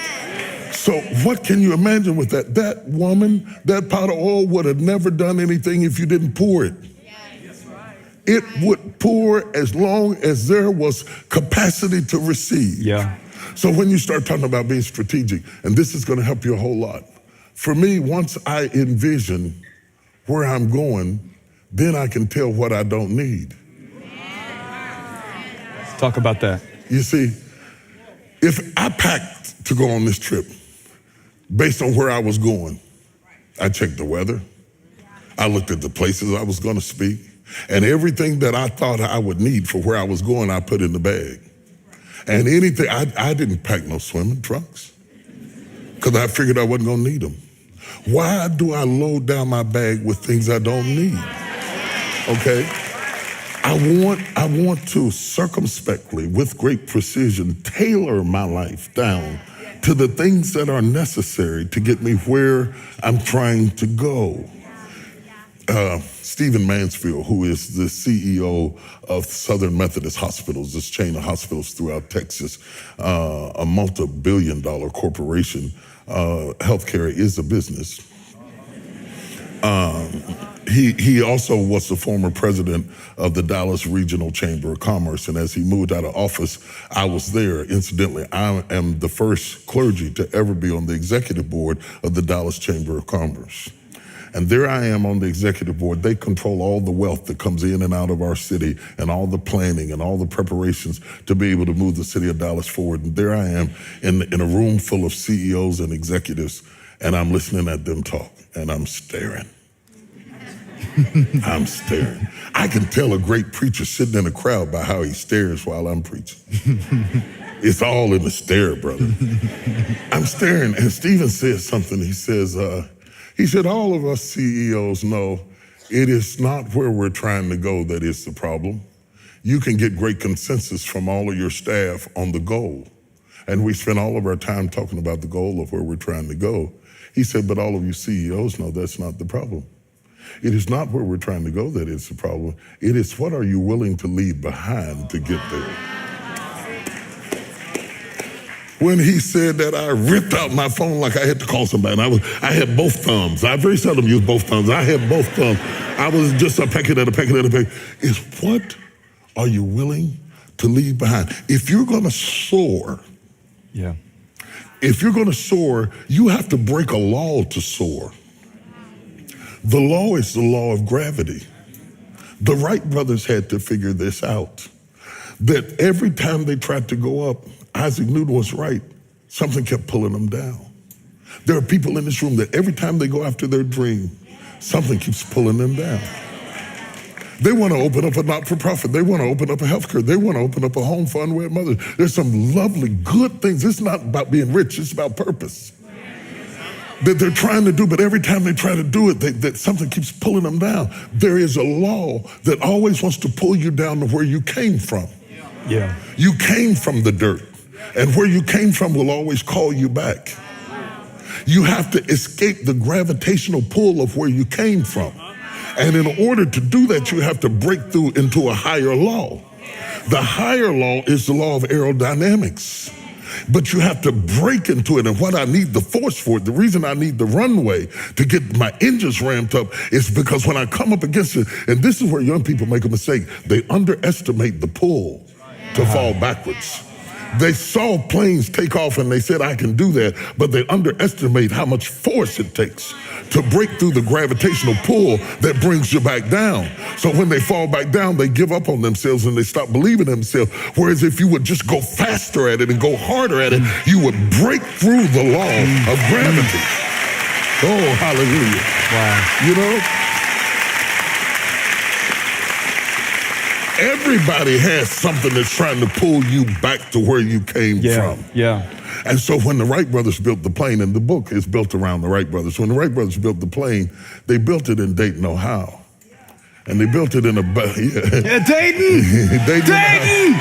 So what can you imagine with that? That woman, that pot of oil would have never done anything if you didn't pour it. It would pour as long as there was capacity to receive.
Yeah.
So when you start talking about being strategic, and this is going to help you a whole lot. For me, once I envision where I'm going, then I can tell what I don't need.
Let's talk about that.
You see, if I packed to go on this trip based on where I was going, I checked the weather, I looked at the places I was going to speak, and everything that I thought I would need for where I was going, I put in the bag. And anything, I didn't pack no swimming trunks because I figured I wasn't going to need them. Why do I load down my bag with things I don't need? Okay? I want to circumspectly, with great precision, tailor my life down to the things that are necessary to get me where I'm trying to go. Stephen Mansfield, who is the CEO of Southern Methodist Hospitals, this chain of hospitals throughout Texas, a multi-billion-dollar corporation. Healthcare is a business. He also was the former president of the Dallas Regional Chamber of Commerce, and as he moved out of office, I was there. Incidentally, I am the first clergy to ever be on the executive board of the Dallas Chamber of Commerce. And there I am on the executive board. They control all the wealth that comes in and out of our city and all the planning and all the preparations to be able to move the city of Dallas forward. And there I am in a room full of CEOs and executives, and I'm listening at them talk, and I'm staring. I'm staring. I can tell a great preacher sitting in a crowd by how he stares while I'm preaching. It's all in the stare, brother. I'm staring, and Stephen says something. He said, all of us CEOs know it is not where we're trying to go that is the problem. You can get great consensus from all of your staff on the goal. And we spend all of our time talking about the goal of where we're trying to go. He said, but all of you CEOs know that's not the problem. It is not where we're trying to go that is the problem. It is what are you willing to leave behind to get there. When he said that, I ripped out my phone like I had to call somebody. I had both thumbs. I very seldom use both thumbs. I had both thumbs. I was just a packet at a packet at a packet. Is what are you willing to leave behind? If you're going to soar, you have to break a law to soar. The law is the law of gravity. The Wright brothers had to figure this out, that every time they tried to go up, Isaac Newton was right. Something kept pulling them down. There are people in this room that every time they go after their dream, something keeps pulling them down. They want to open up a not-for-profit. They want to open up a healthcare. They want to open up a home for unwed mothers. There's some lovely, good things. It's not about being rich. It's about purpose that they're trying to do, but every time they try to do it, that something keeps pulling them down. There is a law that always wants to pull you down to where you came from.
Yeah.
You came from the dirt, and where you came from will always call you back. You have to escape the gravitational pull of where you came from. And in order to do that, you have to break through into a higher law. The higher law is the law of aerodynamics. But you have to break into it. And what I need the force for it, the reason I need the runway to get my engines ramped up is because when I come up against it, and this is where young people make a mistake, they underestimate the pull to fall backwards. They saw planes take off and they said, I can do that, but they underestimate how much force it takes to break through the gravitational pull that brings you back down. So when they fall back down, they give up on themselves and they stop believing in themselves. Whereas if you would just go faster at it and go harder at it, you would break through the law of gravity. Oh, hallelujah.
Wow.
You know? Everybody has something that's trying to pull you back to where you came from.
Yeah.
And so when the Wright brothers built the plane, and the book is built around the Wright brothers, when the Wright brothers built the plane, they built it in Dayton, Ohio. And they built it in
Dayton! Dayton!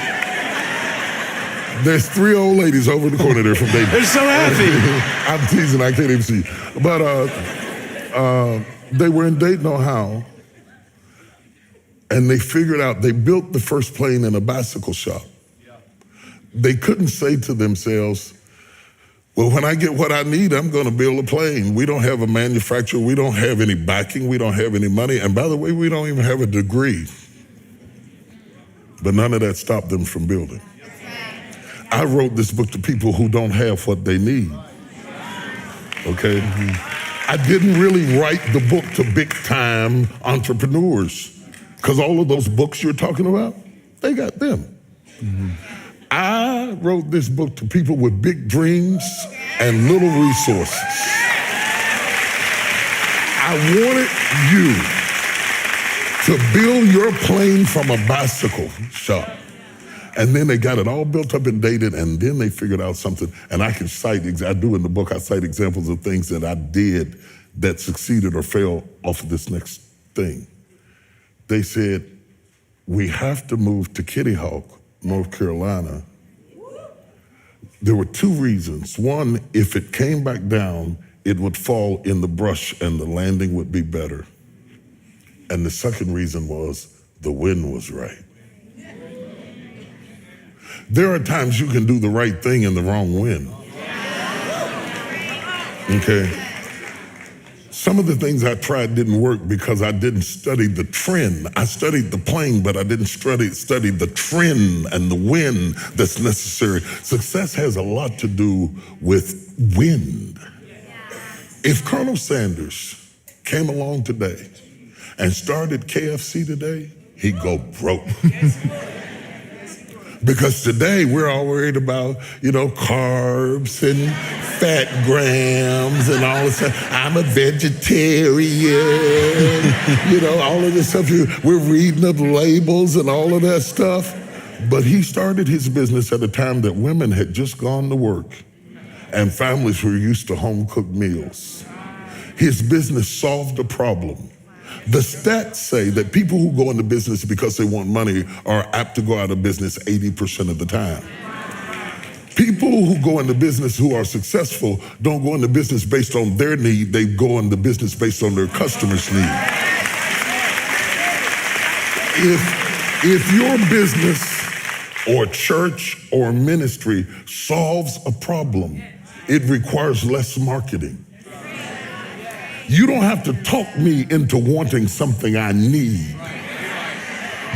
There's 3 old ladies over in the corner there from Dayton.
They're so happy.
I'm teasing, I can't even see. But they were in Dayton, Ohio. And they figured out, they built the first plane in a bicycle shop. They couldn't say to themselves, well, when I get what I need, I'm going to build a plane. We don't have a manufacturer. We don't have any backing. We don't have any money. And by the way, we don't even have a degree. But none of that stopped them from building. I wrote this book to people who don't have what they need. Okay? I didn't really write the book to big-time entrepreneurs. Because all of those books you're talking about, they got them. I wrote this book to people with big dreams and little resources. I wanted you to build your plane from a bicycle shop. And then they got it all built up and dated, and then they figured out something. And I can cite, I do in the book, I cite examples of things that I did that succeeded or failed off of this next thing. They said, we have to move to Kitty Hawk, North Carolina. There were two reasons. One, if it came back down, it would fall in the brush and the landing would be better. And the second reason was the wind was right. There are times you can do the right thing in the wrong wind. Okay? Some of the things I tried didn't work because I didn't study the trend. I studied the plane, but I didn't study the trend and the wind that's necessary. Success has a lot to do with wind. If Colonel Sanders came along today and started KFC today, he'd go broke. Because today we're all worried about, carbs and fat grams and all this stuff. I'm a vegetarian, all of this stuff. We're reading the labels and all of that stuff. But he started his business at a time that women had just gone to work and families were used to home-cooked meals. His business solved a problem. The stats say that people who go into business because they want money are apt to go out of business 80% of the time. People who go into business who are successful don't go into business based on their need, they go into business based on their customers' need. If your business or church or ministry solves a problem, it requires less marketing. You don't have to talk me into wanting something I need.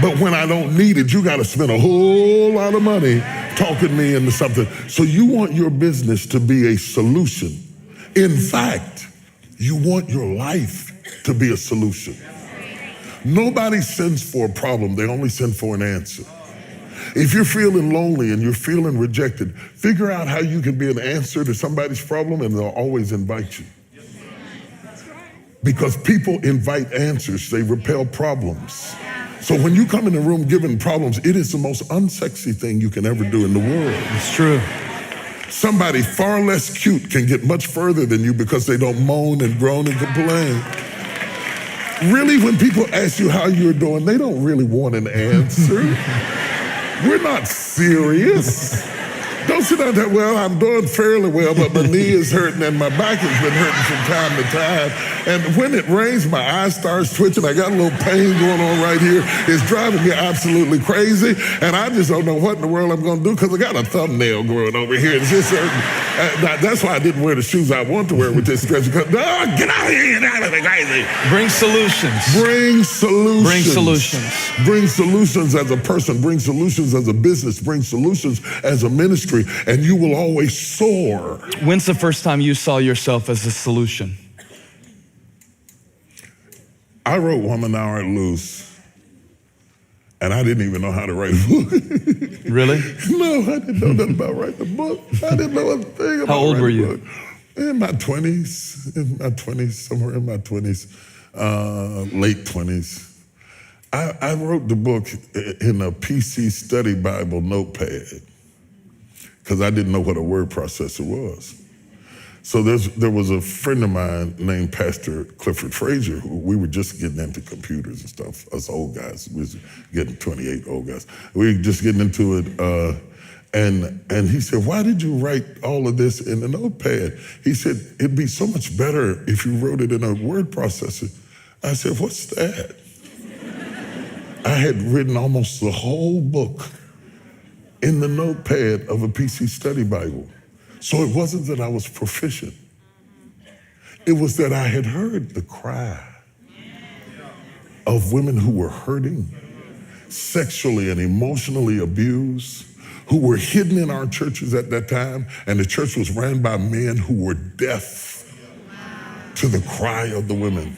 But when I don't need it, you got to spend a whole lot of money talking me into something. So you want your business to be a solution. In fact, you want your life to be a solution. Nobody sends for a problem, they only send for an answer. If you're feeling lonely and you're feeling rejected, figure out how you can be an answer to somebody's problem and they'll always invite you. Because people invite answers, they repel problems. So when you come in the room giving problems, it is the most unsexy thing you can ever do in the world.
It's true.
Somebody far less cute can get much further than you because they don't moan and groan and complain. Really, when people ask you how you're doing, they don't really want an answer. We're not serious. Don't sit down there, well, I'm doing fairly well, but my knee is hurting and my back has been hurting from time to time. And when it rains, my eye starts twitching. I got a little pain going on right here. It's driving me absolutely crazy. And I just don't know what in the world I'm going to do because I got a thumbnail growing over here. It's just that's why I didn't wear the shoes I want to wear with this stretch. Because, no, get out of here, get out of here, crazy.
Bring solutions.
Bring solutions.
Bring solutions.
Bring solutions as a person. Bring solutions as a business. Bring solutions as a ministry. And you will always soar.
When's the first time you saw yourself as a solution?
I wrote Woman Thou Art Loose, and I didn't even know how to write a book.
Really?
No, I didn't know nothing about writing a book. I didn't know a thing about
How old were you?
book. In my 20s, somewhere in my 20s, late 20s. I wrote the book in a PC study Bible notepad because I didn't know what a word processor was. So there was a friend of mine named Pastor Clifford Frazier, who we were just getting into computers and stuff, us old guys. We was getting 28 old guys. We were just getting into it. And he said, why did you write all of this in a notepad? He said, it'd be so much better if you wrote it in a word processor. I said, what's that? I had written almost the whole book in the notepad of a PC study Bible. So it wasn't that I was proficient. It was that I had heard the cry of women who were hurting, sexually and emotionally abused, who were hidden in our churches at that time, and the church was ran by men who were deaf to the cry of the women.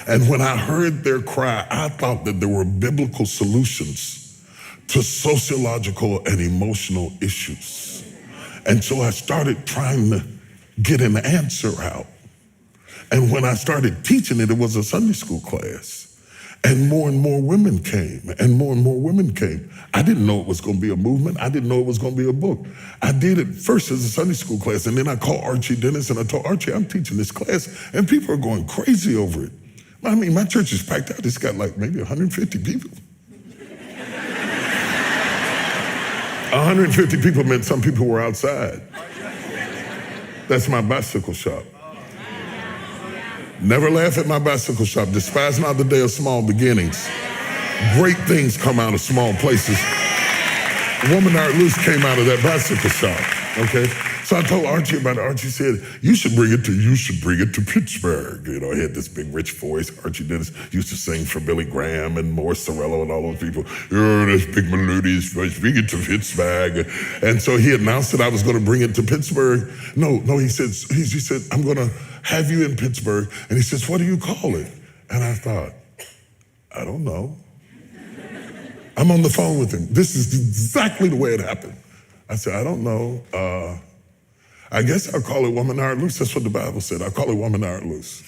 And when I heard their cry, I thought that there were biblical solutions to sociological and emotional issues. And so I started trying to get an answer out. And when I started teaching it, it was a Sunday school class. And more women came, and more women came. I didn't know it was going to be a movement. I didn't know it was going to be a book. I did it first as a Sunday school class, and then I called Archie Dennis, and I told Archie, I'm teaching this class, and people are going crazy over it. I mean, my church is packed out. It's got like maybe 150 people. 150 people meant some people were outside. That's my bicycle shop. Never laugh at my bicycle shop. Despise not the day of small beginnings. Great things come out of small places. Woman Art Loose came out of that bicycle shop, okay? So I told Archie about it. Archie said, you should bring it to Pittsburgh. You know, he had this big rich voice. Archie Dennis used to sing for Billy Graham and Morris Cerullo and all those people. Oh, this big melodious voice, bring it to Pittsburgh. And so he announced that I was going to bring it to Pittsburgh. No, he said, I'm going to have you in Pittsburgh. And he says, what do you call it? And I thought, I don't know. I'm on the phone with him. This is exactly the way it happened. I said, I don't know. I guess I'll call it Woman Art Loose. That's what the Bible said. I'll call it Woman Art Loose.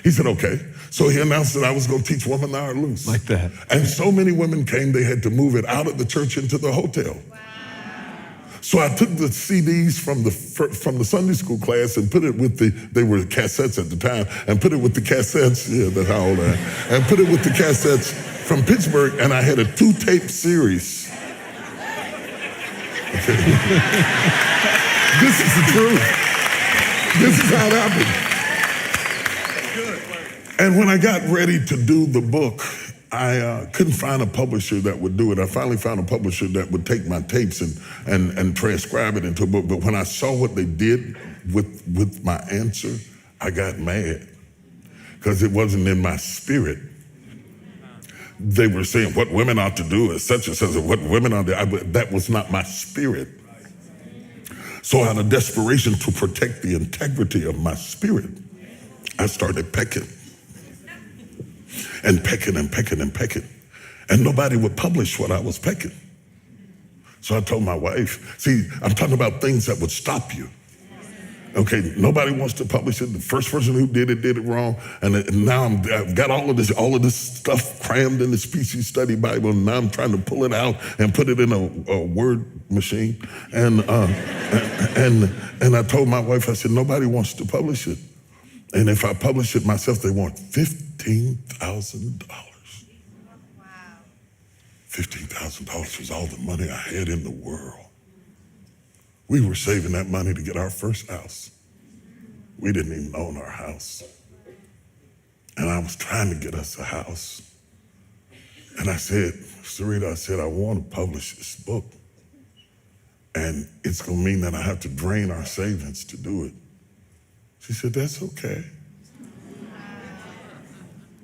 He said, okay. So he announced that I was going to teach Woman Art Loose.
Like that.
And so many women came, they had to move it out of the church into the hotel. Wow. So I took the CDs from the Sunday school class and put it with they were cassettes at the time, and put it with the cassettes, yeah, that's how old I am, and put it with the cassettes from Pittsburgh, and I had a 2-tape series. Okay. This is the truth. This is how it happened. And when I got ready to do the book, I couldn't find a publisher that would do it. I finally found a publisher that would take my tapes and transcribe it into a book. But when I saw what they did with my answer, I got mad because it wasn't in my spirit. They were saying what women ought to do is such and such, what women ought to do. That was not my spirit. So out of desperation to protect the integrity of my spirit, I started pecking. And pecking and pecking and pecking. And nobody would publish what I was pecking. So I told my wife, see, I'm talking about things that would stop you. Okay, nobody wants to publish it. The first person who did it wrong. And now I've got all of this stuff crammed in the Species Study Bible, and now I'm trying to pull it out and put it in a word machine. And I told my wife, I said, nobody wants to publish it. And if I publish it myself, they want $15,000. Wow. $15,000 was all the money I had in the world. We were saving that money to get our first house. We didn't even own our house. And I was trying to get us a house. And I said, Sarita, I want to publish this book. And it's going to mean that I have to drain our savings to do it. She said, that's okay.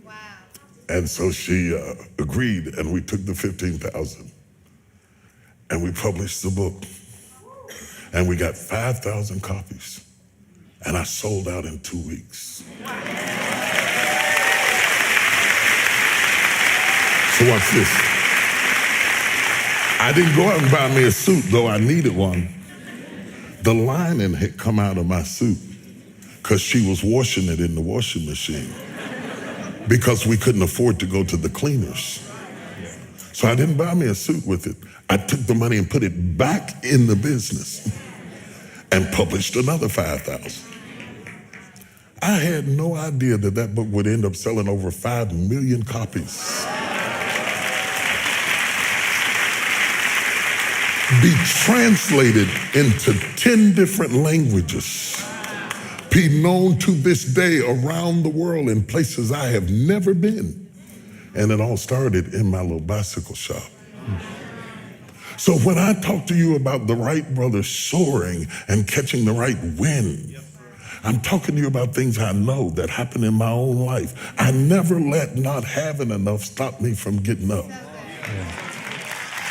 Wow. And so she agreed, and we took the $15,000 and we published the book. And we got 5,000 copies. And I sold out in 2 weeks. So watch this. I didn't go out and buy me a suit, though I needed one. The lining had come out of my suit because she was washing it in the washing machine because we couldn't afford to go to the cleaners. So I didn't buy me a suit with it. I took the money and put it back in the business and published another 5,000. I had no idea that book would end up selling over 5 million copies. Be translated into 10 different languages. Be known to this day around the world in places I have never been. And it all started in my little bicycle shop. So when I talk to you about the Wright brothers soaring and catching the right wind, I'm talking to you about things I know that happen in my own life. I never let not having enough stop me from getting up.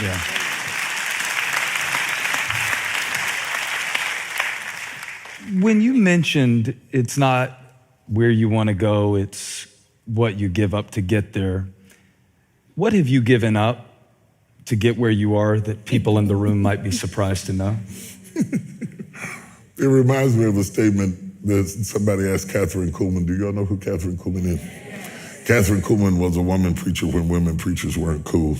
Yeah.
When you mentioned it's not where you want to go, it's what you give up to get there, what have you given up to get where you are that people in the room might be surprised to know?
It reminds me of a statement Somebody asked Catherine Kuhlman, do y'all know who Catherine Kuhlman is? Catherine Kuhlman was a woman preacher when women preachers weren't cool.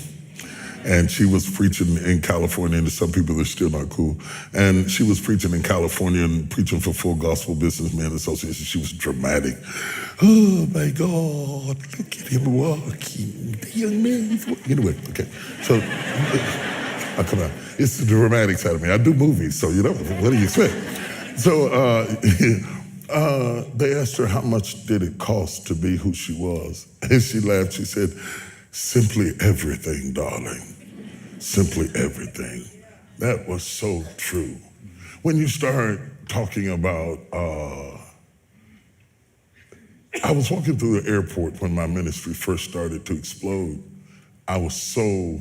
And she was preaching in California, and to some people they're still not cool. And she was preaching in California and preaching for Full Gospel Businessmen Association. She was dramatic. Oh my God, look at him walking. The young man is walking. Anyway, okay. So, oh, come on. It's the dramatic side of me. I do movies, so you know, what do you expect? So they asked her how much did it cost to be who she was. And she laughed, she said, simply everything, darling. Simply everything. That was so true. When you start talking about, I was walking through the airport when my ministry first started to explode. I was so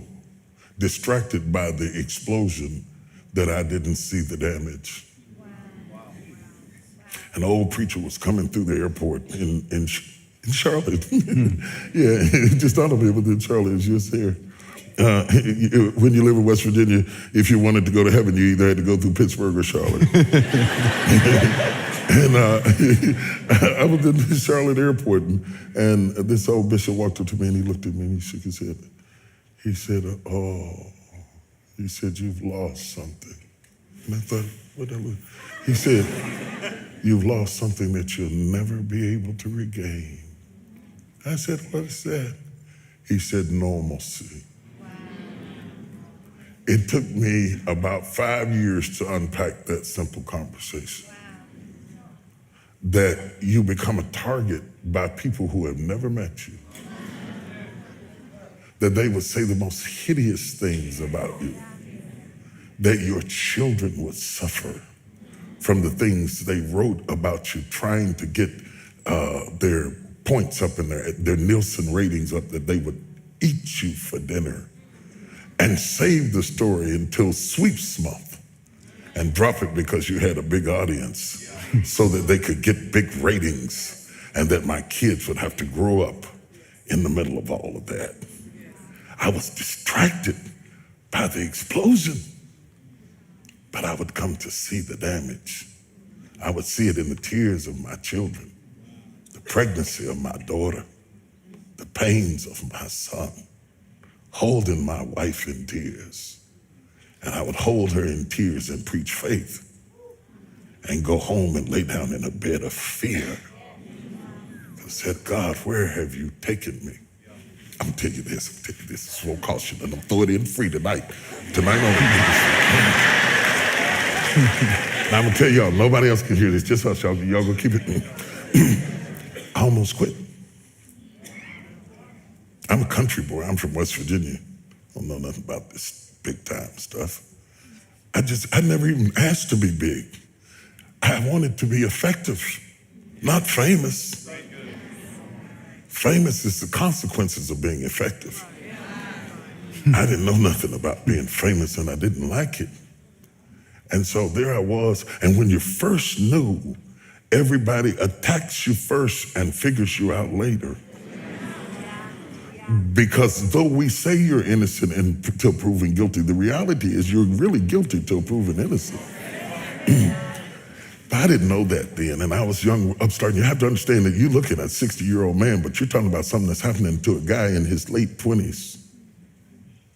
distracted by the explosion that I didn't see the damage. An old preacher was coming through the airport in Charlotte. Yeah, it just dawned on me within Charlotte as you was there. When you live in West Virginia, if you wanted to go to heaven, you either had to go through Pittsburgh or Charlotte. And I was in the Charlotte airport, and this old bishop walked up to me and he looked at me and he shook his head. He said, oh, he said, you've lost something. And I thought, what that was? He said, you've lost something that you'll never be able to regain. I said, what is that? He said, normalcy. Wow. It took me about 5 years to unpack that simple conversation. Wow. That you become a target by people who have never met you. That they would say the most hideous things about you. That your children would suffer from the things they wrote about you, trying to get their points up and their Nielsen ratings up, that they would eat you for dinner and save the story until sweeps month and drop it because you had a big audience so that they could get big ratings and that my kids would have to grow up in the middle of all of that. I was distracted by the explosion. But I would come to see the damage. I would see it in the tears of my children, the pregnancy of my daughter, the pains of my son, holding my wife in tears. And I would hold her in tears and preach faith and go home and lay down in a bed of fear. I said, God, where have you taken me? I'm telling you this, this won't cost you, and I'm throwing it in free tonight. Tonight only. Now I'm gonna tell y'all, nobody else can hear this, just us, y'all gonna keep it. I almost quit. I'm a country boy, I'm from West Virginia. I don't know nothing about this big time stuff. I never even asked to be big. I wanted to be effective, not famous. Famous is the consequences of being effective. I didn't know nothing about being famous and I didn't like it. And so there I was, and when you first knew, everybody attacks you first and figures you out later. Because though we say you're innocent until proven guilty, the reality is you're really guilty till proven innocent. But I didn't know that then, and I was young, upstart. You have to understand that you're looking at a 60-year-old man, but you're talking about something that's happening to a guy in his late 20s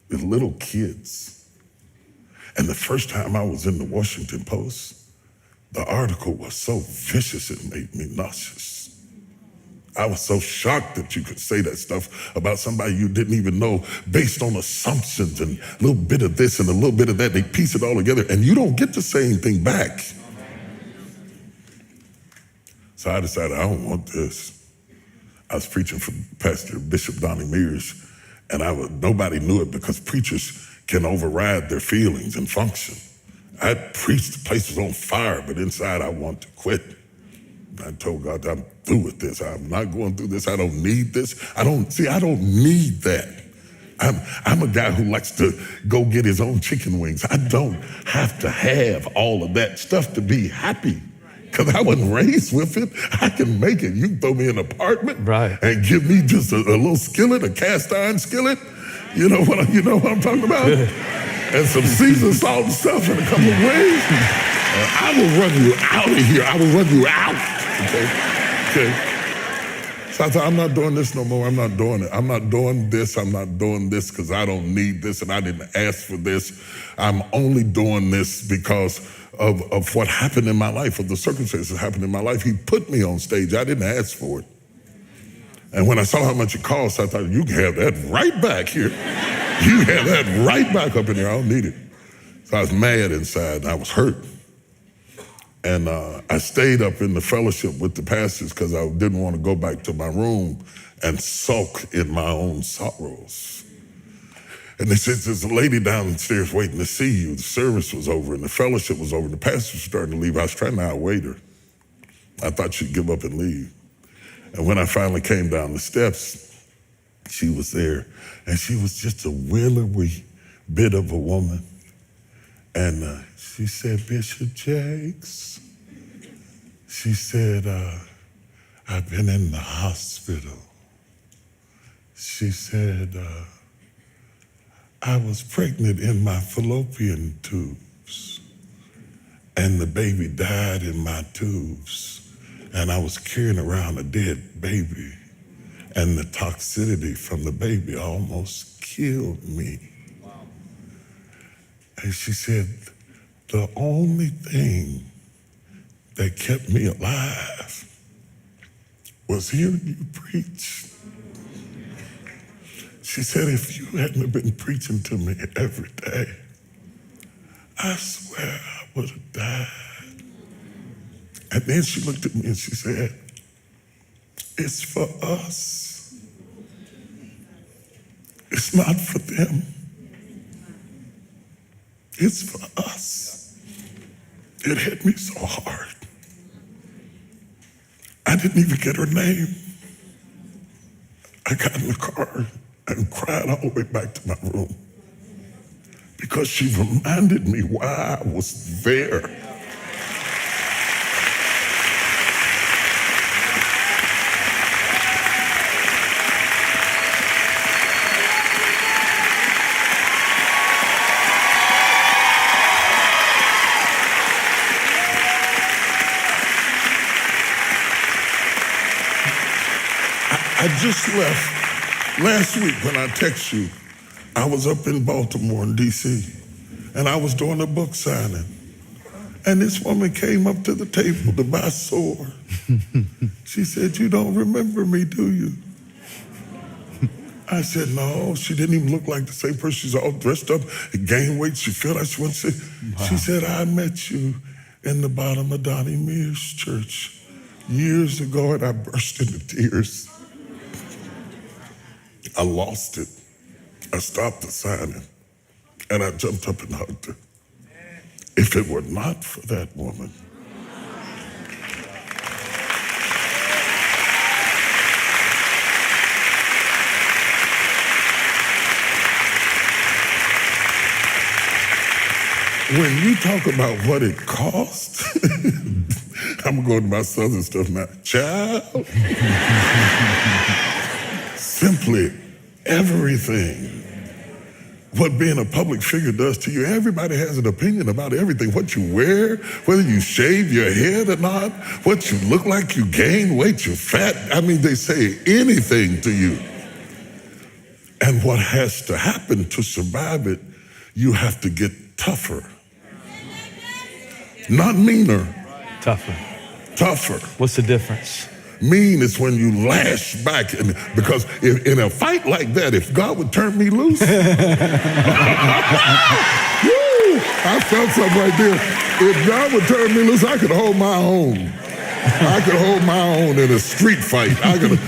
with little kids. And the first time I was in the Washington Post, the article was so vicious it made me nauseous. I was so shocked that you could say that stuff about somebody you didn't even know based on assumptions and a little bit of this and a little bit of that. They piece it all together and you don't get to say anything back. So I decided I don't want this. I was preaching for Pastor Bishop Donnie Mears, and nobody knew it because preachers can override their feelings and function. I preached, the place was on fire, but inside I want to quit. I told God, I'm through with this. I'm not going through this. I don't need this. I don't need that. I'm a guy who likes to go get his own chicken wings. I don't have to have all of that stuff to be happy. Because I wasn't raised with it. I can make it. You can throw me in an apartment and give me just a little skillet, a cast iron skillet. You know what I'm talking about? And some seasoned salt and stuff and a couple of wings. I will run you out of here. I will run you out. Okay. So I thought, I'm not doing this no more. I'm not doing it. I'm not doing this. I'm not doing this because I don't need this and I didn't ask for this. I'm only doing this because of what happened in my life, of the circumstances that happened in my life. He put me on stage. I didn't ask for it. And when I saw how much it cost, I thought, you can have that right back here. You have that right back up in here. I don't need it. So I was mad inside and I was hurt. And I stayed up in the fellowship with the pastors because I didn't want to go back to my room and sulk in my own sorrows. And they said, there's a lady downstairs waiting to see you. The service was over and the fellowship was over and the pastor was starting to leave. I was trying to outwait her. I thought she'd give up and leave. And when I finally came down the steps, she was there. And she was just a willowy bit of a woman. And she said, Bishop Jakes, she said, I've been in the hospital. She said, I was pregnant in my fallopian tubes and the baby died in my tubes and I was carrying around a dead baby and the toxicity from the baby almost killed me. Wow. And she said, the only thing that kept me alive was hearing you preach. She said, if you hadn't been preaching to me every day, I swear I would have died. And then she looked at me and she said, it's for us. It's not for them. It's for us. It hit me so hard. I didn't even get her name. I got in the car and cried all the way back to my room because she reminded me why I was there. I just left last week when I text you. I was up in Baltimore in D.C. and I was doing a book signing. And this woman came up to the table to buy a sword. She said, you don't remember me, do you? I said, no. She didn't even look like the same person. She's all dressed up, gained weight. She felt like she went to say, wow. She said, I met you in the bottom of Donnie Mears church years ago and I burst into tears. I lost it. I stopped the signing and I jumped up and hugged her. If it were not for that woman, when you talk about what it cost, I'm going to my southern stuff now. Child, simply everything. What being a public figure does to you, everybody has an opinion about everything. What you wear, whether you shave your head or not, what you look like, you gain weight, you're fat. I mean, they say anything to you. And what has to happen to survive it, you have to get tougher. Not meaner.
Tougher.
Tougher.
What's the difference?
Mean is when you lash back, and because in a fight like that, if God would turn me loose, woo, I felt something right there. If God would turn me loose, I could hold my own. I could hold my own in a street fight. I could,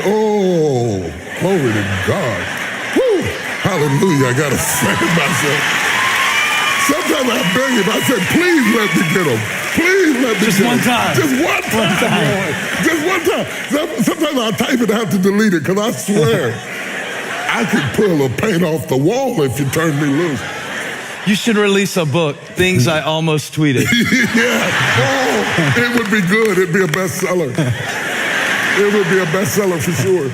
oh, glory to God. Woo, hallelujah, I gotta thank myself. Sometimes I beg him, I said, please let me get him. Please let me
just
get
one
him.
time.
Just one time, Lord. Just one time. Sometimes I type it out to delete it, because I swear, I could pull a paint off the wall if you turn me loose.
You should release a book, Things I Almost Tweeted.
Yeah. Oh, it would be good. It'd be a bestseller. It would be a bestseller for sure.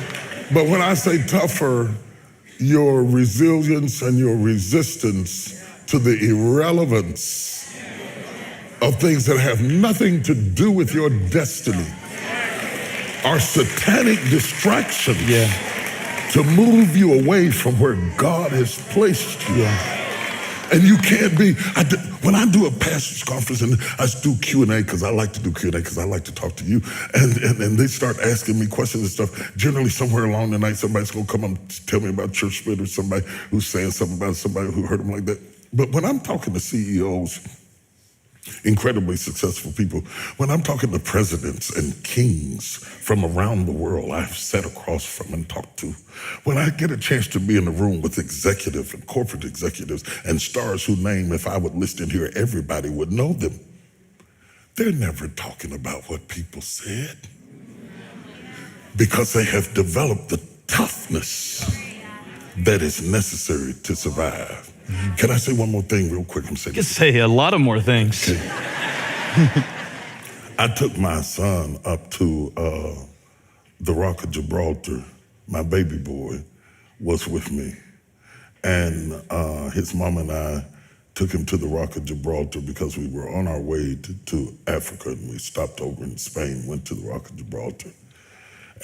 But when I say tougher, your resilience and your resistance to the irrelevance of things that have nothing to do with your destiny are satanic distractions
Yeah.
to move you away from where God has placed you.
Yeah.
And you can't be, when I do a pastor's conference and I do Q&A, because I like to do Q&A because I like to talk to you, and they start asking me questions and stuff, generally somewhere along the night somebody's going to come up and tell me about church split or somebody who's saying something about somebody who heard them like that. But when I'm talking to CEOs, incredibly successful people, when I'm talking to presidents and kings from around the world I've sat across from and talked to, when I get a chance to be in the room with executive and corporate executives and stars whose name, if I would list in here, everybody would know them, they're never talking about what people said because they have developed the toughness that is necessary to survive. Can I say one more thing real quick? I'm saying
You can say a lot of more things.
Okay. I took my son up to the Rock of Gibraltar. My baby boy was with me. And his mom and I took him to the Rock of Gibraltar because we were on our way to Africa, and we stopped over in Spain, went to the Rock of Gibraltar.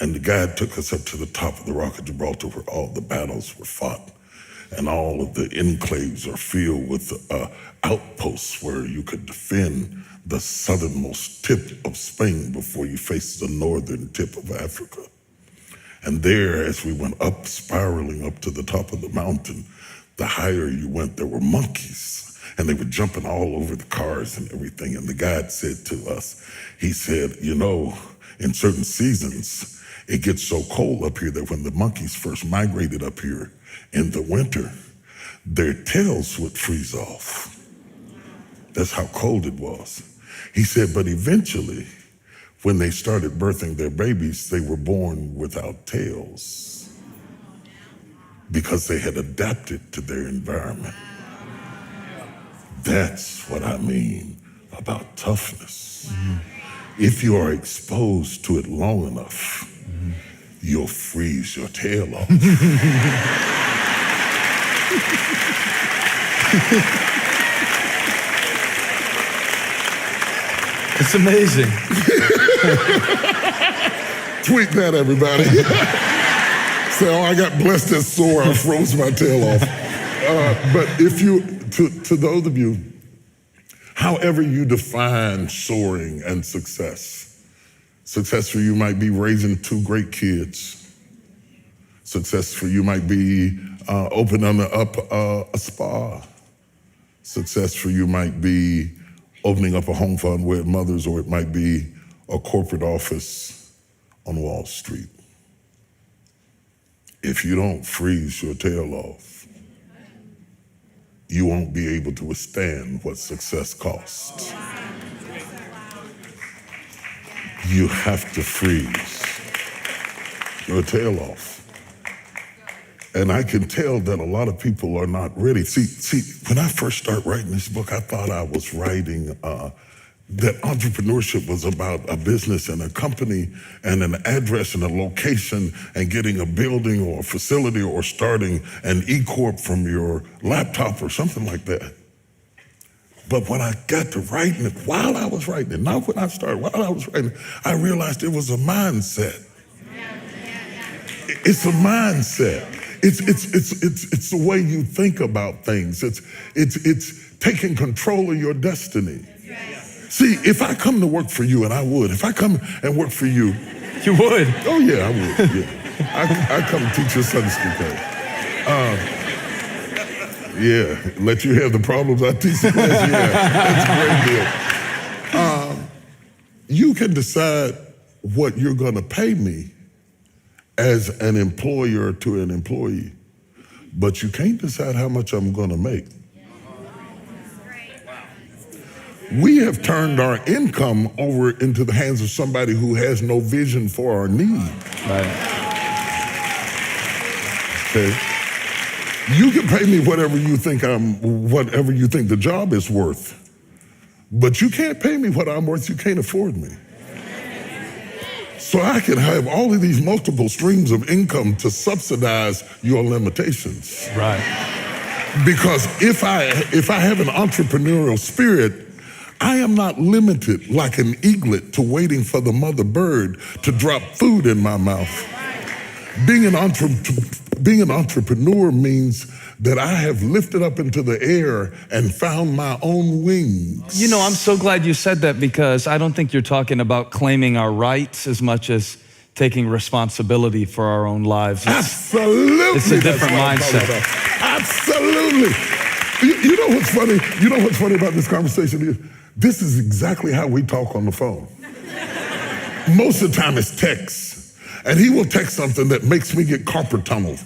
And the guide took us up to the top of the Rock of Gibraltar where all the battles were fought. And all of the enclaves are filled with outposts where you could defend the southernmost tip of Spain before you face the northern tip of Africa. And there, as we went up, spiraling up to the top of the mountain, the higher you went, there were monkeys. And they were jumping all over the cars and everything. And the guide said to us, he said, you know, in certain seasons, it gets so cold up here that when the monkeys first migrated up here, in the winter, their tails would freeze off. That's how cold it was. He said, but eventually, when they started birthing their babies, they were born without tails because they had adapted to their environment. That's what I mean about toughness. If you are exposed to it long enough, you'll freeze your tail off.
It's amazing.
Tweet that, everybody. Say, oh, I got blessed and sore, I froze my tail off. But if you, to those of you, however you define soaring and success for you might be raising 2 great kids. Success for you might be opening up a spa. Success for you might be opening up a home for unwed mothers, or it might be a corporate office on Wall Street. If you don't freeze your tail off, you won't be able to withstand what success costs. You have to freeze your tail off. And I can tell that a lot of people are not ready. See, when I first started writing this book, I thought I was writing that entrepreneurship was about a business and a company and an address and a location and getting a building or a facility or starting an E-Corp from your laptop or something like that. But when I got to writing it, while I was writing it, not when I started, while I was writing it, I realized it was a mindset. It's a mindset. It's the way you think about things. It's taking control of your destiny. See, if I come to work for you, and I would, if I come and work for you.
You would?
Oh yeah, I would, yeah. I come teach your Sunday school class. Yeah, let you have the problems I teach the class, yeah, that's a great deal. You can decide what you're gonna pay me as an employer to an employee, but you can't decide how much I'm gonna make. We have turned our income over into the hands of somebody who has no vision for our need.
Right.
Okay. You can pay me whatever you think the job is worth, but you can't pay me what I'm worth. You can't afford me. So I can have all of these multiple streams of income to subsidize your limitations.
Right.
Because if I have an entrepreneurial spirit, I am not limited like an eaglet to waiting for the mother bird to drop food in my mouth. Being an entrepreneur means that I have lifted up into the air and found my own wings.
You know, I'm so glad you said that, because I don't think you're talking about claiming our rights as much as taking responsibility for our own lives.
Absolutely.
It's a different mindset.
Absolutely. You know what's funny? You know what's funny about this conversation is this is exactly how we talk on the phone. Most of the time it's text. And he will text something that makes me get carpal tunnel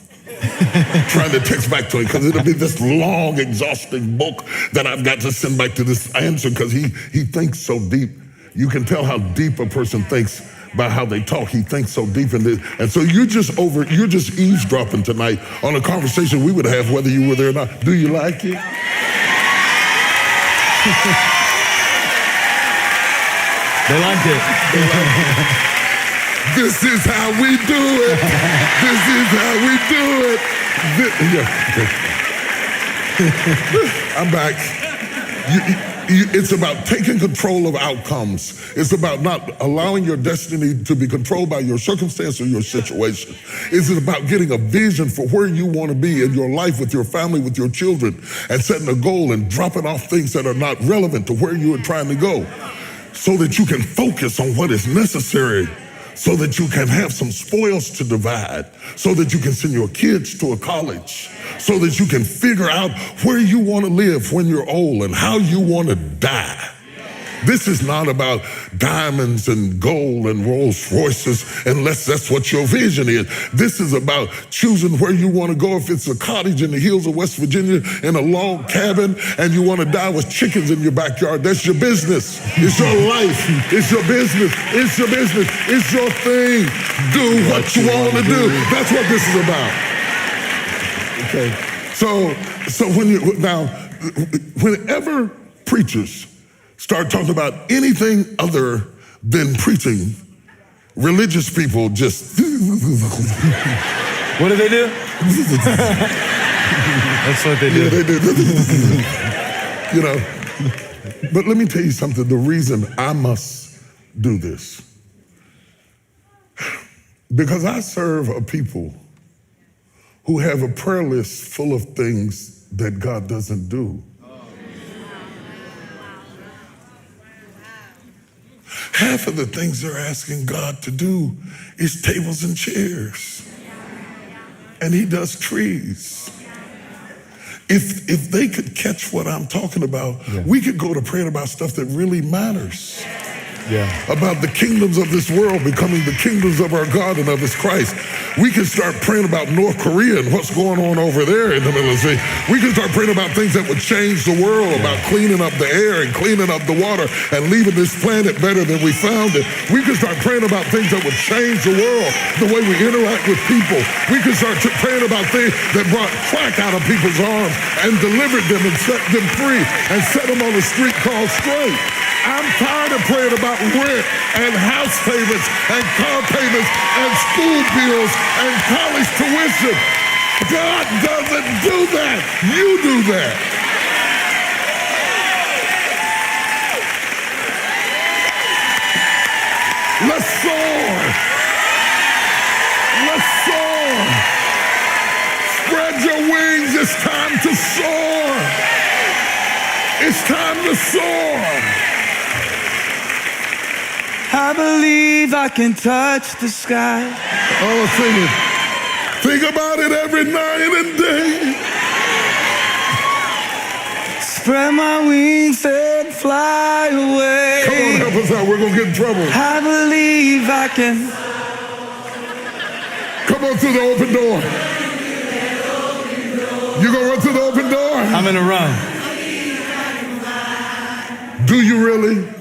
trying to text back to him, because it'll be this long, exhausting book that I've got to send back to this answer, because he thinks so deep. You can tell how deep a person thinks by how they talk. He thinks so deep in this. And so you're just eavesdropping tonight on a conversation we would have whether you were there or not. Do you like it?
They liked it.
This is how we do it. This is how we do it. I'm back. It's about taking control of outcomes. It's about not allowing your destiny to be controlled by your circumstance or your situation. It's about getting a vision for where you want to be in your life, with your family, with your children, and setting a goal and dropping off things that are not relevant to where you are trying to go, so that you can focus on what is necessary, so that you can have some spoils to divide, so that you can send your kids to a college, so that you can figure out where you want to live when you're old and how you want to die. This is not about diamonds and gold and Rolls Royces, unless that's what your vision is. This is about choosing where you want to go. If it's a cottage in the hills of West Virginia in a log cabin and you want to die with chickens in your backyard, that's your business. It's your life. It's your business. It's your business. It's your thing. Do what you want to do. That's what this is about. Okay. So whenever preachers start talking about anything other than preaching, religious people just...
What do they do? That's what they do.
Yeah, they do. You know, but let me tell you something. The reason I must do this, because I serve a people who have a prayer list full of things that God doesn't do. Half of the things they're asking God to do is tables and chairs. And he does trees. If they could catch what I'm talking about, we could go to praying about stuff that really matters. About the kingdoms of this world becoming the kingdoms of our God and of his Christ. We can start praying about North Korea and what's going on over there in the middle of the sea. We can start praying about things that would change the world, about cleaning up the air and cleaning up the water and leaving this planet better than we found it. We can start praying about things that would change the world, the way we interact with people. We can start praying about things that brought crack out of people's arms and delivered them and set them free and set them on a street called straight. I'm tired of praying about rent and house payments and car payments and school bills and college tuition. God doesn't do that. You do that. Let's soar. Let's soar. Spread your wings. It's time to soar. It's time to soar.
I believe I can touch the sky.
Oh, sing it. Think about it every night and day.
Spread my wings and fly away.
Come on, help us out. We're going to get in trouble.
I believe I can.
Come on through the open door. You going to run through the open door?
I'm going to run.
Do you really?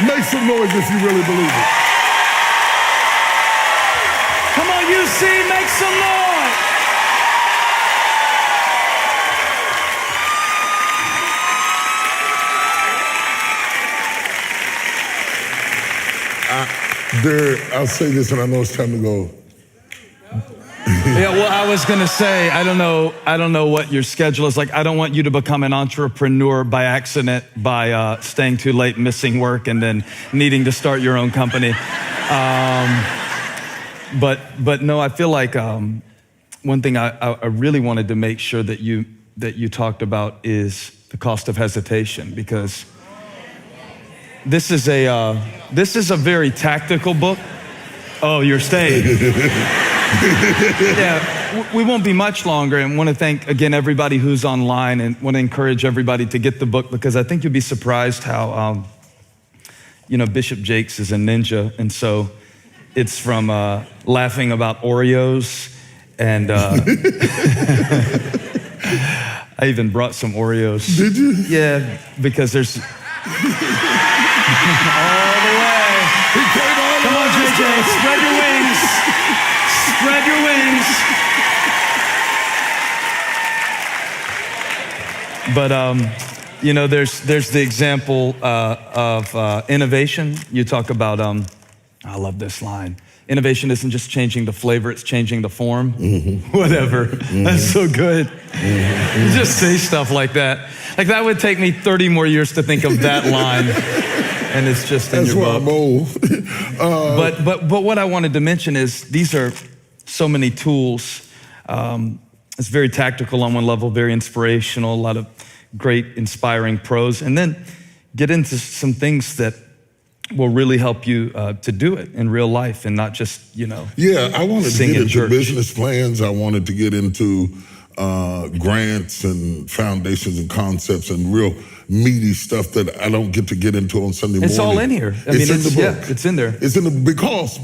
Make some noise if you really believe it.
Come on, UC, make some noise.
I'll say this, and I know it's time to go.
Yeah, well, I was gonna say, I don't know what your schedule is like. I don't want you to become an entrepreneur by accident by staying too late, missing work, and then needing to start your own company. But no, I feel like one thing I really wanted to make sure that you talked about is the cost of hesitation, because this is a very tactical book. Oh, you're staying. Yeah, we won't be much longer, and want to thank again everybody who's online, and want to encourage everybody to get the book, because I think you'll be surprised how Bishop Jakes is a ninja, and so it's from laughing about Oreos, and I even brought some Oreos.
Did you?
Yeah, because there's all the way. Come on, JJ, spread your wings. Spread your wings. But there's the example of innovation. You talk about I love this line. Innovation isn't just changing the flavor, it's changing the form. Mm-hmm. Whatever. Mm-hmm. That's so good. Mm-hmm. You just say stuff like that. Like that would take me 30 more years to think of that line. And it's just in your book.
That's why I'm old.
But what I wanted to mention is these are so many tools. It's very tactical on one level, very inspirational, a lot of great inspiring prose. And then get into some things that will really help you to do it in real life and not just,
Yeah, I wanted to get into
church.
business plans. I wanted to get into grants and foundations and concepts and real meaty stuff that I don't get to get into on Sunday morning.
It's all in here.
It's in the book.
Yeah, it's in there.
It's in the because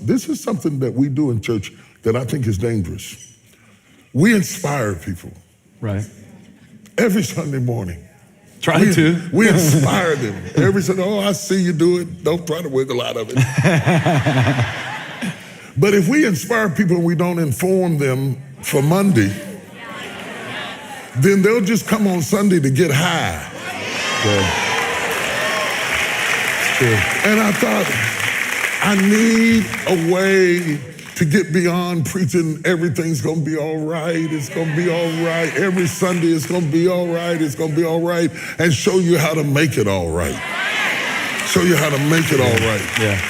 this is something that we do in church that I think is dangerous. We inspire people.
Right.
Every Sunday morning.
We
inspire them. Every Sunday, I see you do it. Don't try to wiggle out of it. But if we inspire people and we don't inform them for Monday, then they'll just come on Sunday to get high.
Good. It's true.
And I thought, I need a way to get beyond preaching everything's gonna be all right, it's gonna be all right. Every Sunday it's gonna be all right, it's gonna be all right, and show you how to make it all right. Show you how to make it all right.
Yeah.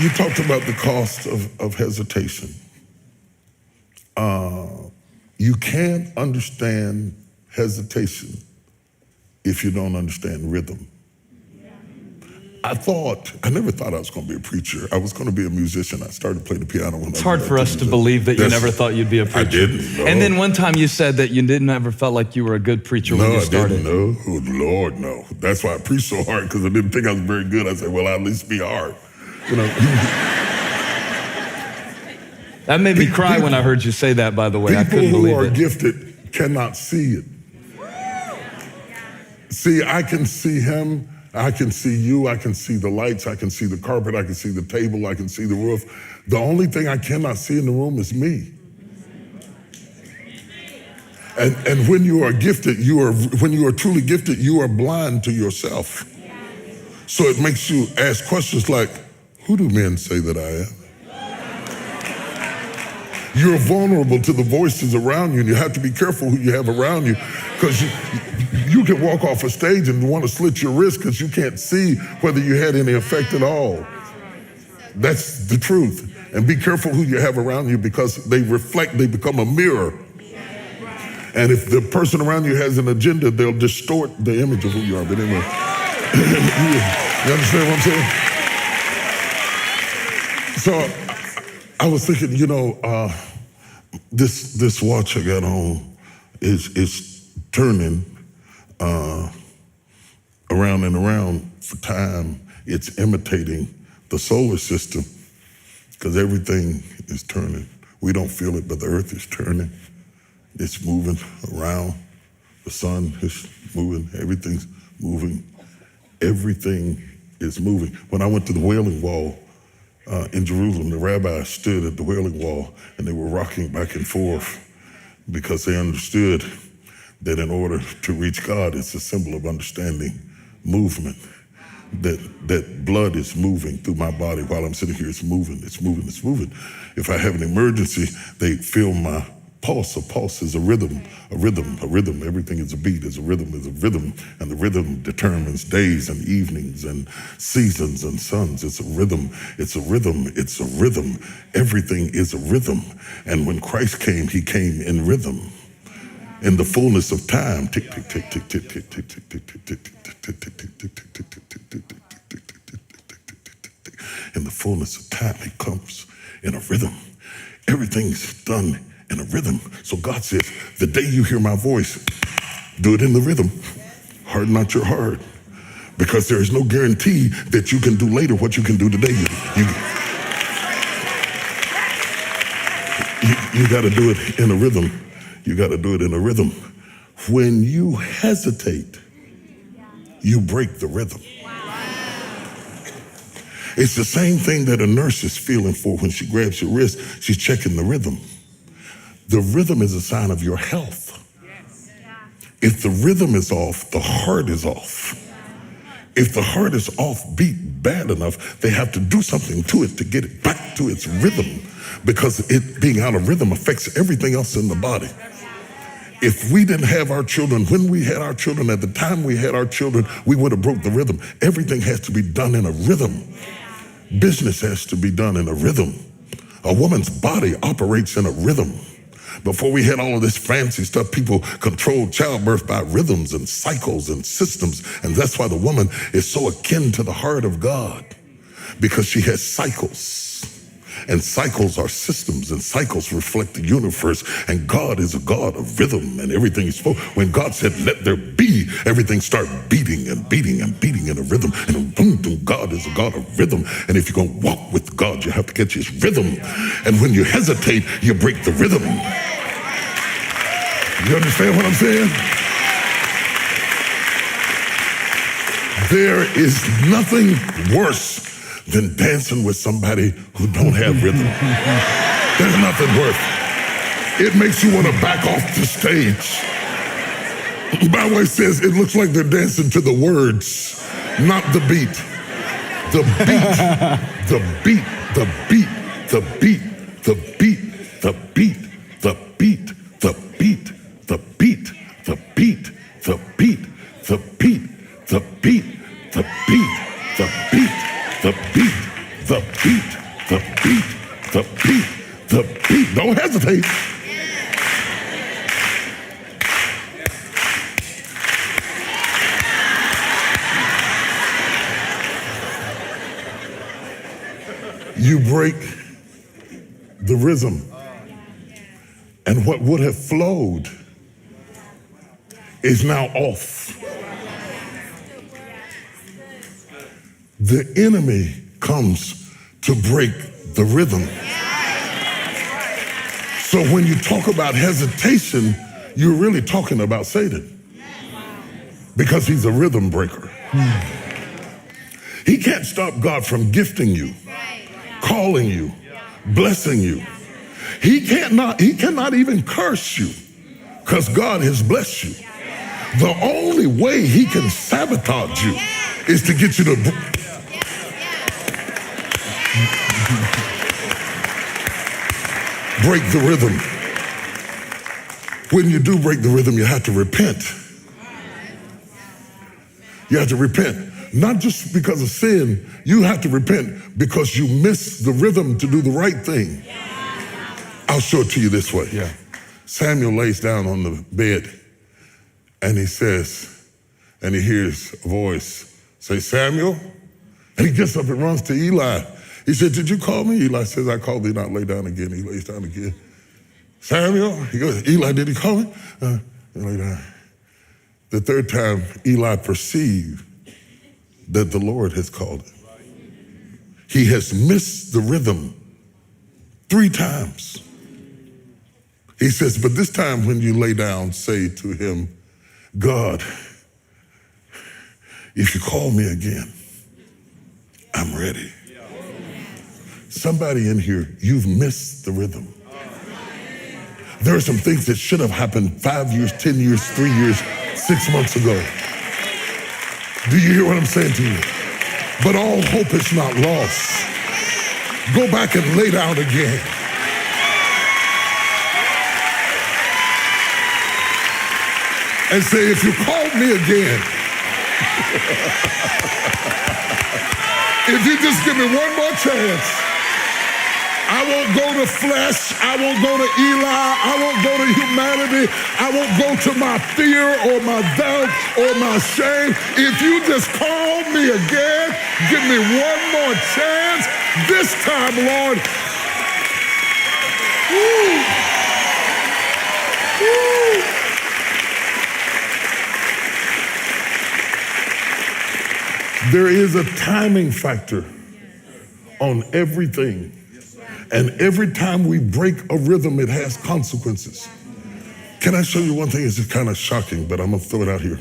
You talked about the cost of hesitation. You can't understand hesitation if you don't understand rhythm. I never thought I was going to be a preacher. I was going to be a musician. I started playing the piano when I was 19.
It's hard for us to believe that you never thought you'd be a preacher.
I didn't. No.
And then one time you said that you never felt like you were a good preacher when you started.
No, I didn't. No. Oh, Lord, no. That's why I preached so hard, because I didn't think I was very good. I said, well, I'll at least be hard.
That made me cry when I heard you say that, by the way. I couldn't believe it.
People who are gifted cannot see it. See, I can see him. I can see you, I can see the lights, I can see the carpet, I can see the table, I can see the roof. The only thing I cannot see in the room is me. And when you are gifted, when you are truly gifted, you are blind to yourself. So it makes you ask questions like, who do men say that I am? You're vulnerable to the voices around you, and you have to be careful who you have around you, because you can walk off a stage and want to slit your wrist because you can't see whether you had any effect at all. That's the truth. And be careful who you have around you, because they become a mirror. And if the person around you has an agenda, they'll distort the image of who you are. But anyway, you understand what I'm saying? So I was thinking, this watch I got on is turning around and around for time. It's imitating the solar system, because everything is turning. We don't feel it, but the earth is turning. It's moving around. The sun is moving. Everything's moving. Everything is moving. When I went to the Wailing Wall in Jerusalem, the rabbis stood at the Wailing Wall and they were rocking back and forth, because they understood that in order to reach God, it's a symbol of understanding movement. that blood is moving through my body while I'm sitting here. It's moving, it's moving, it's moving. If I have an emergency, they feel my pulse. A pulse is a rhythm, a rhythm, a rhythm. Everything is a beat, is a rhythm, and the rhythm determines days and evenings and seasons and suns. It's a rhythm, it's a rhythm, it's a rhythm. Everything is a rhythm. And when Christ came, he came in rhythm. In the fullness of time, tick, tick, tick, tick, tick, tick, tick, tick, tick, tick, tick, tick, tick, tick, tick, tick, tick, tick, tick. In the fullness of time, it comes in a rhythm. Everything's done in a rhythm. So God says, the day you hear my voice, do it in the rhythm. Harden not your heart. Because there is no guarantee that you can do later what you can do today. You got to do it in a rhythm. You got to do it in a rhythm. When you hesitate, you break the rhythm. It's the same thing that a nurse is feeling for when she grabs your wrist. She's checking the rhythm. The rhythm is a sign of your health. If the rhythm is off, the heart is off. If the heart is off beat bad enough, they have to do something to it to get it back to its rhythm, because it being out of rhythm affects everything else in the body. If we didn't have our children, when we had our children, at the time we had our children, we would have broke the rhythm. Everything has to be done in a rhythm. Business has to be done in a rhythm. A woman's body operates in a rhythm. Before we had all of this fancy stuff, people controlled childbirth by rhythms and cycles and systems. And that's why the woman is so akin to the heart of God, because she has cycles. And cycles are systems, and cycles reflect the universe. And God is a God of rhythm, and everything is spoke. When God said, let there be, everything started beating and beating and beating in a rhythm. And boom, boom, God is a God of rhythm. And if you're going to walk with God, you have to catch his rhythm. And when you hesitate, you break the rhythm. You understand what I'm saying? There is nothing worse than dancing with somebody who don't have rhythm. There's nothing worse. It makes you want to back off the stage. Byway says it looks like they're dancing to the words, not the beat. The beat, the beat, the beat, the beat, the beat, the beat, the beat, the beat, the beat, the beat, the beat, the beat, the beat, the beat, the beat, the beat, the beat, the beat, the beat, the beat. Don't hesitate. You break the rhythm, and what would have flowed is now off. The enemy comes to break the rhythm. So when you talk about hesitation, you're really talking about Satan, because he's a rhythm breaker. He can't stop God from gifting you, calling you, blessing you. He cannot even curse you, because God has blessed you. The only way he can sabotage you is to get you to break the rhythm. When you do break the rhythm, you have to repent. You have to repent. Not just because of sin, you have to repent because you missed the rhythm to do the right thing. I'll show it to you this way.
Yeah.
Samuel lays down on the bed, and he says, and he hears a voice say, Samuel? And he gets up and runs to Eli. He said, did you call me? Eli says, I called thee not, lay down again. He lays down again. Samuel? He goes, Eli, did he call me? Lay down. The third time, Eli perceived that the Lord has called him. He has missed the rhythm 3 times. He says, but this time when you lay down, say to him, God, if you call me again, I'm ready. Somebody in here, you've missed the rhythm. There are some things that should have happened 5 years, 10 years, 3 years, 6 months ago. Do you hear what I'm saying to you? but all hope is not lost. Go back and lay down again. And say, if you called me again, if you just give me one more chance, I won't go to flesh, I won't go to Eli, I won't go to humanity, I won't go to my fear or my doubt or my shame. If you just call me again, give me one more chance, this time, Lord. Woo. Woo. There is a timing factor on everything. And every time we break a rhythm, it has consequences. Can I show you one thing? It's just kind of shocking, but I'm going to throw it out here.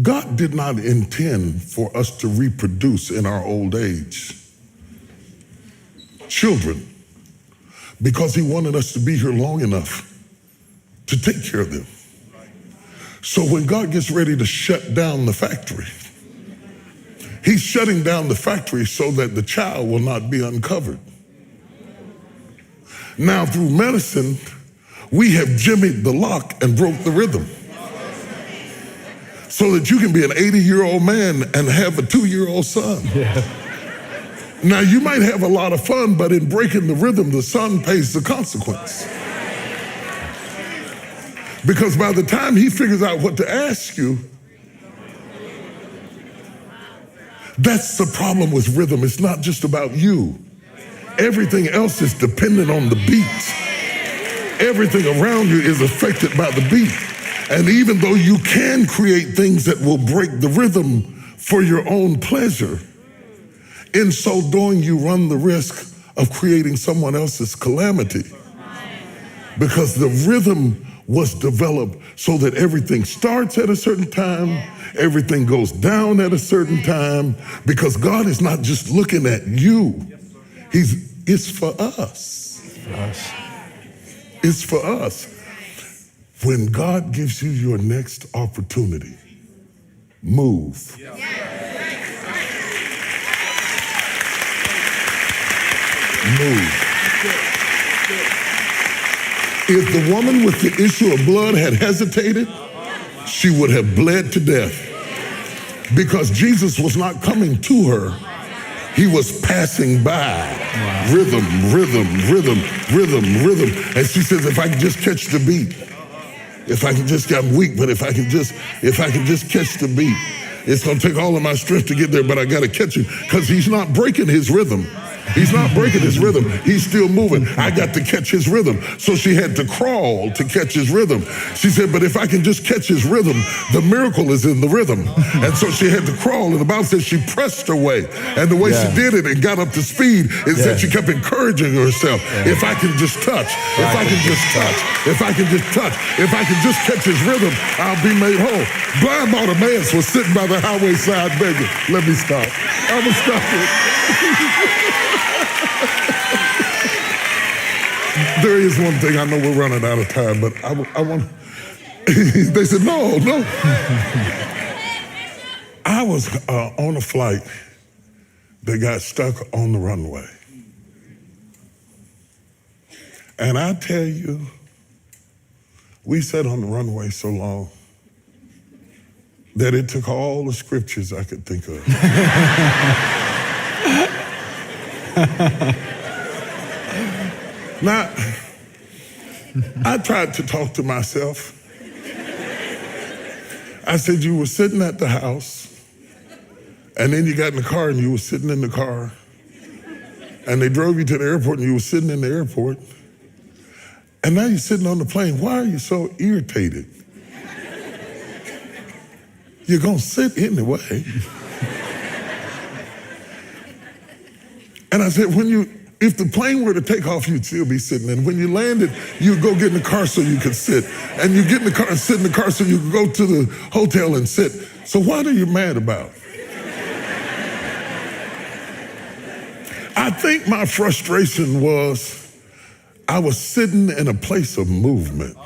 God did not intend for us to reproduce in our old age children because he wanted us to be here long enough to take care of them. So when God gets ready to shut down the factory, he's shutting down the factory so that the child will not be uncovered. Now, through medicine, we have jimmied the lock and broke the rhythm so that you can be an 80-year-old man and have a 2-year-old son. Yeah. Now, you might have a lot of fun, but in breaking the rhythm, the son pays the consequence. Because by the time he figures out what to ask you, that's the problem with rhythm. It's not just about you. Everything else is dependent on the beat. Everything around you is affected by the beat. And even though you can create things that will break the rhythm for your own pleasure, in so doing, you run the risk of creating someone else's calamity. Because the rhythm was developed so that everything starts at a certain time, everything goes down at a certain time, because God is not just looking at you. It's for us. It's for us. When God gives you your next opportunity, move. Move. If the woman with the issue of blood had hesitated, she would have bled to death. Because Jesus was not coming to her, he was passing by. Wow. Rhythm, rhythm, rhythm, rhythm, rhythm. And she says, if I can just catch the beat, if I can just, I'm weak, but if I can just catch the beat, it's gonna take all of my strength to get there, but I gotta catch him, because he's not breaking his rhythm. He's not breaking his rhythm. He's still moving. I got to catch his rhythm. So she had to crawl to catch his rhythm. She said, but if I can just catch his rhythm, the miracle is in the rhythm. And so she had to crawl. And the Bible says she pressed her way. And the way she did it and got up to speed is that she kept encouraging herself. If I can just touch, if I can just touch, if I can just touch, if I can just catch his rhythm, I'll be made whole. Blind Bartimaeus was sitting by the highway side begging. Let me stop. I'm going to stop it. There is one thing, I know we're running out of time, but I want, they said, no. I was on a flight that got stuck on the runway. And I tell you, we sat on the runway so long that it took all the scriptures I could think of. Now, I tried to talk to myself. I said, you were sitting at the house, and then you got in the car and you were sitting in the car, and they drove you to the airport and you were sitting in the airport, and now you're sitting on the plane. Why are you so irritated? You're gonna sit anyway. And I said, if the plane were to take off, you'd still be sitting. And when you landed, you'd go get in the car so you could sit. And you get in the car and sit in the car so you could go to the hotel and sit. So what are you mad about? I think my frustration was I was sitting in a place of movement.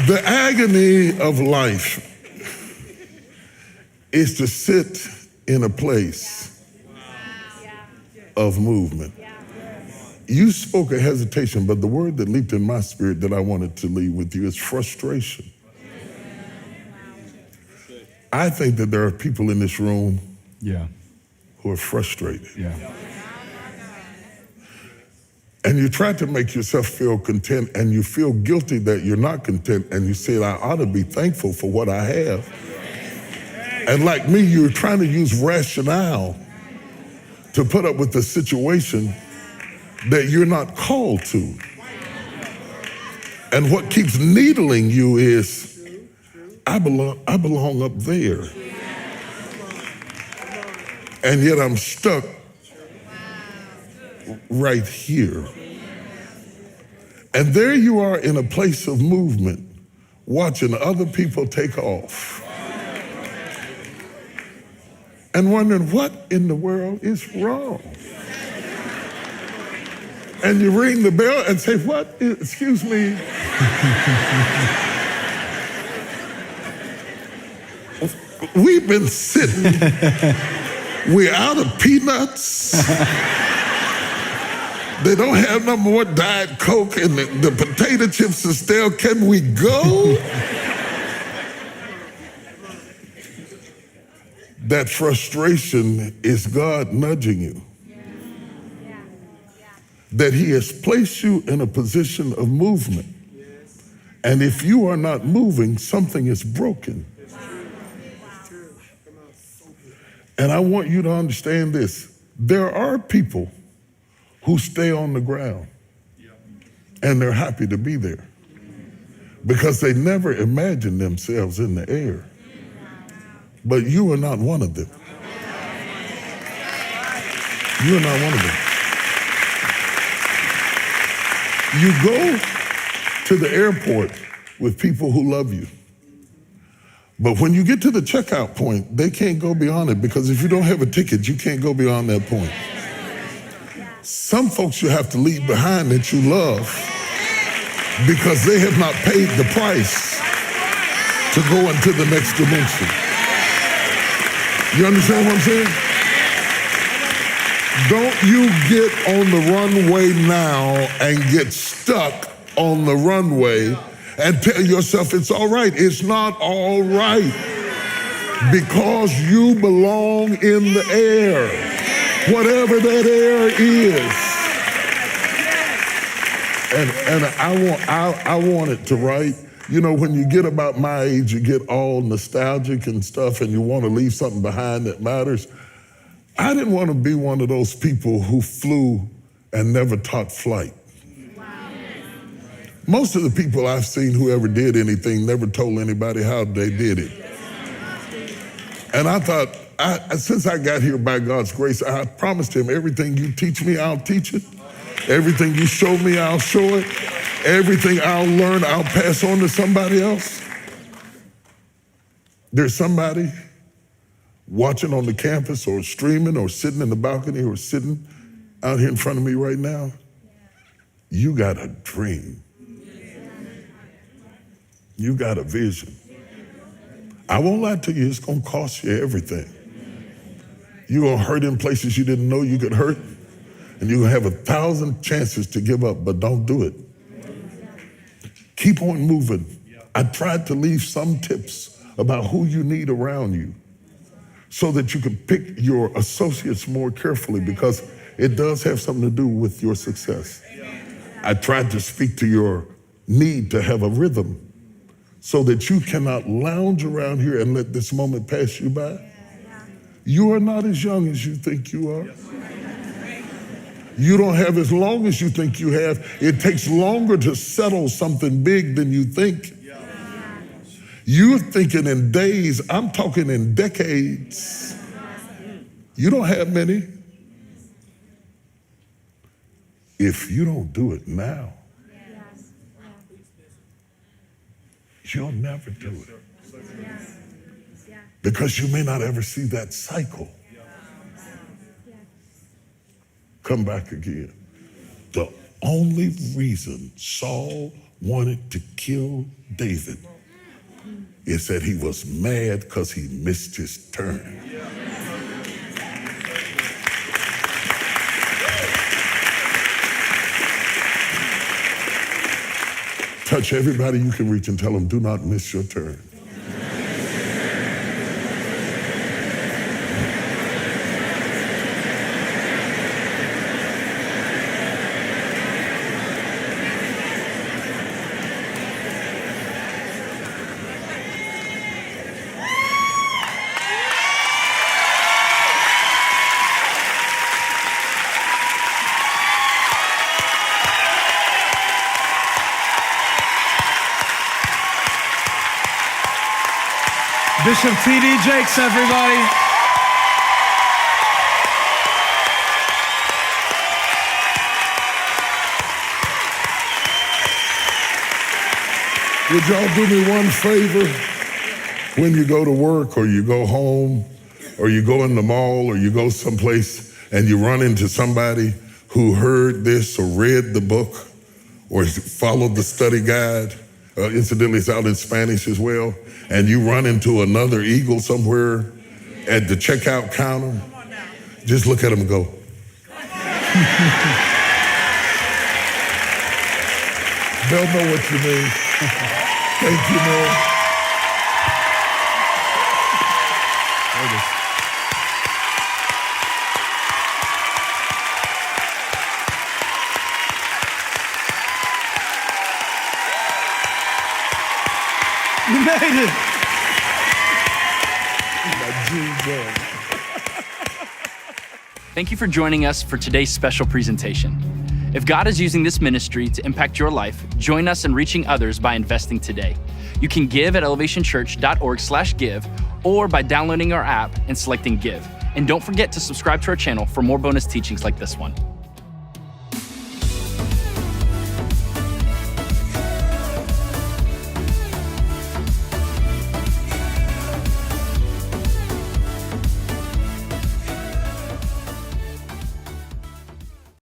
The agony of life is to sit in a place of movement. You spoke of hesitation, but the word that leaped in my spirit that I wanted to leave with you is frustration. I think that there are people in this room who are frustrated. And you try to make yourself feel content, and you feel guilty that you're not content, and you say, I ought to be thankful for what I have. And like me, you're trying to use rationale to put up with the situation that you're not called to. And what keeps needling you is, I belong up there. And yet I'm stuck right here. And there you are in a place of movement, watching other people take off. And wondering what in the world is wrong. And you ring the bell and say, what? Excuse me. We've been sitting. We're out of peanuts. They don't have no more Diet Coke, and the potato chips are stale. Can we go? That frustration is God nudging you. That he has placed you in a position of movement. And if you are not moving, something is broken. And I want you to understand this. There are people who stay on the ground and they're happy to be there because they never imagined themselves in the air. But you are not one of them. You are not one of them. You go to the airport with people who love you. But when you get to the checkout point, they can't go beyond it, because if you don't have a ticket, you can't go beyond that point. Some folks you have to leave behind that you love because they have not paid the price to go into the next dimension. You understand what I'm saying? Don't you get on the runway now and get stuck on the runway and tell yourself it's all right. It's not all right, because you belong in the air, whatever that air is. And I want it to right. You know, when you get about my age, you get all nostalgic and stuff, and you want to leave something behind that matters. I didn't want to be one of those people who flew and never taught flight. Most of the people I've seen who ever did anything never told anybody how they did it. And I thought, since I got here by God's grace, I promised him, everything you teach me, I'll teach it. Everything you show me, I'll show it. Everything I'll learn, I'll pass on to somebody else. There's somebody watching on the campus or streaming or sitting in the balcony or sitting out here in front of me right now. You got a dream. You got a vision. I won't lie to you, it's gonna cost you everything. You're gonna hurt in places you didn't know you could hurt, and you're gonna have 1,000 chances to give up, but don't do it. Keep on moving. I tried to leave some tips about who you need around you so that you can pick your associates more carefully, because it does have something to do with your success. I tried to speak to your need to have a rhythm so that you cannot lounge around here and let this moment pass you by. You are not as young as you think you are. You don't have as long as you think you have. It takes longer to settle something big than you think. You're thinking in days, I'm talking in decades. You don't have many. If you don't do it now, you'll never do it. Because you may not ever see that cycle come back again. The only reason Saul wanted to kill David. It said he was mad because he missed his turn. Touch everybody you can reach and tell them, do not miss your turn.
Bishop T.D. Jakes, everybody.
Would y'all do me one favor? When you go to work or you go home or you go in the mall or you go someplace and you run into somebody who heard this or read the book or followed the study guide, incidentally it's out in Spanish as well, and you run into another eagle somewhere at the checkout counter, just look at them and go. They'll know what you mean. Thank you, man.
You made it.
Thank you for joining us for today's special presentation. If God is using this ministry to impact your life, join us in reaching others by investing today. You can give at elevationchurch.org/give or by downloading our app and selecting Give. And don't forget to subscribe to our channel for more bonus teachings like this one.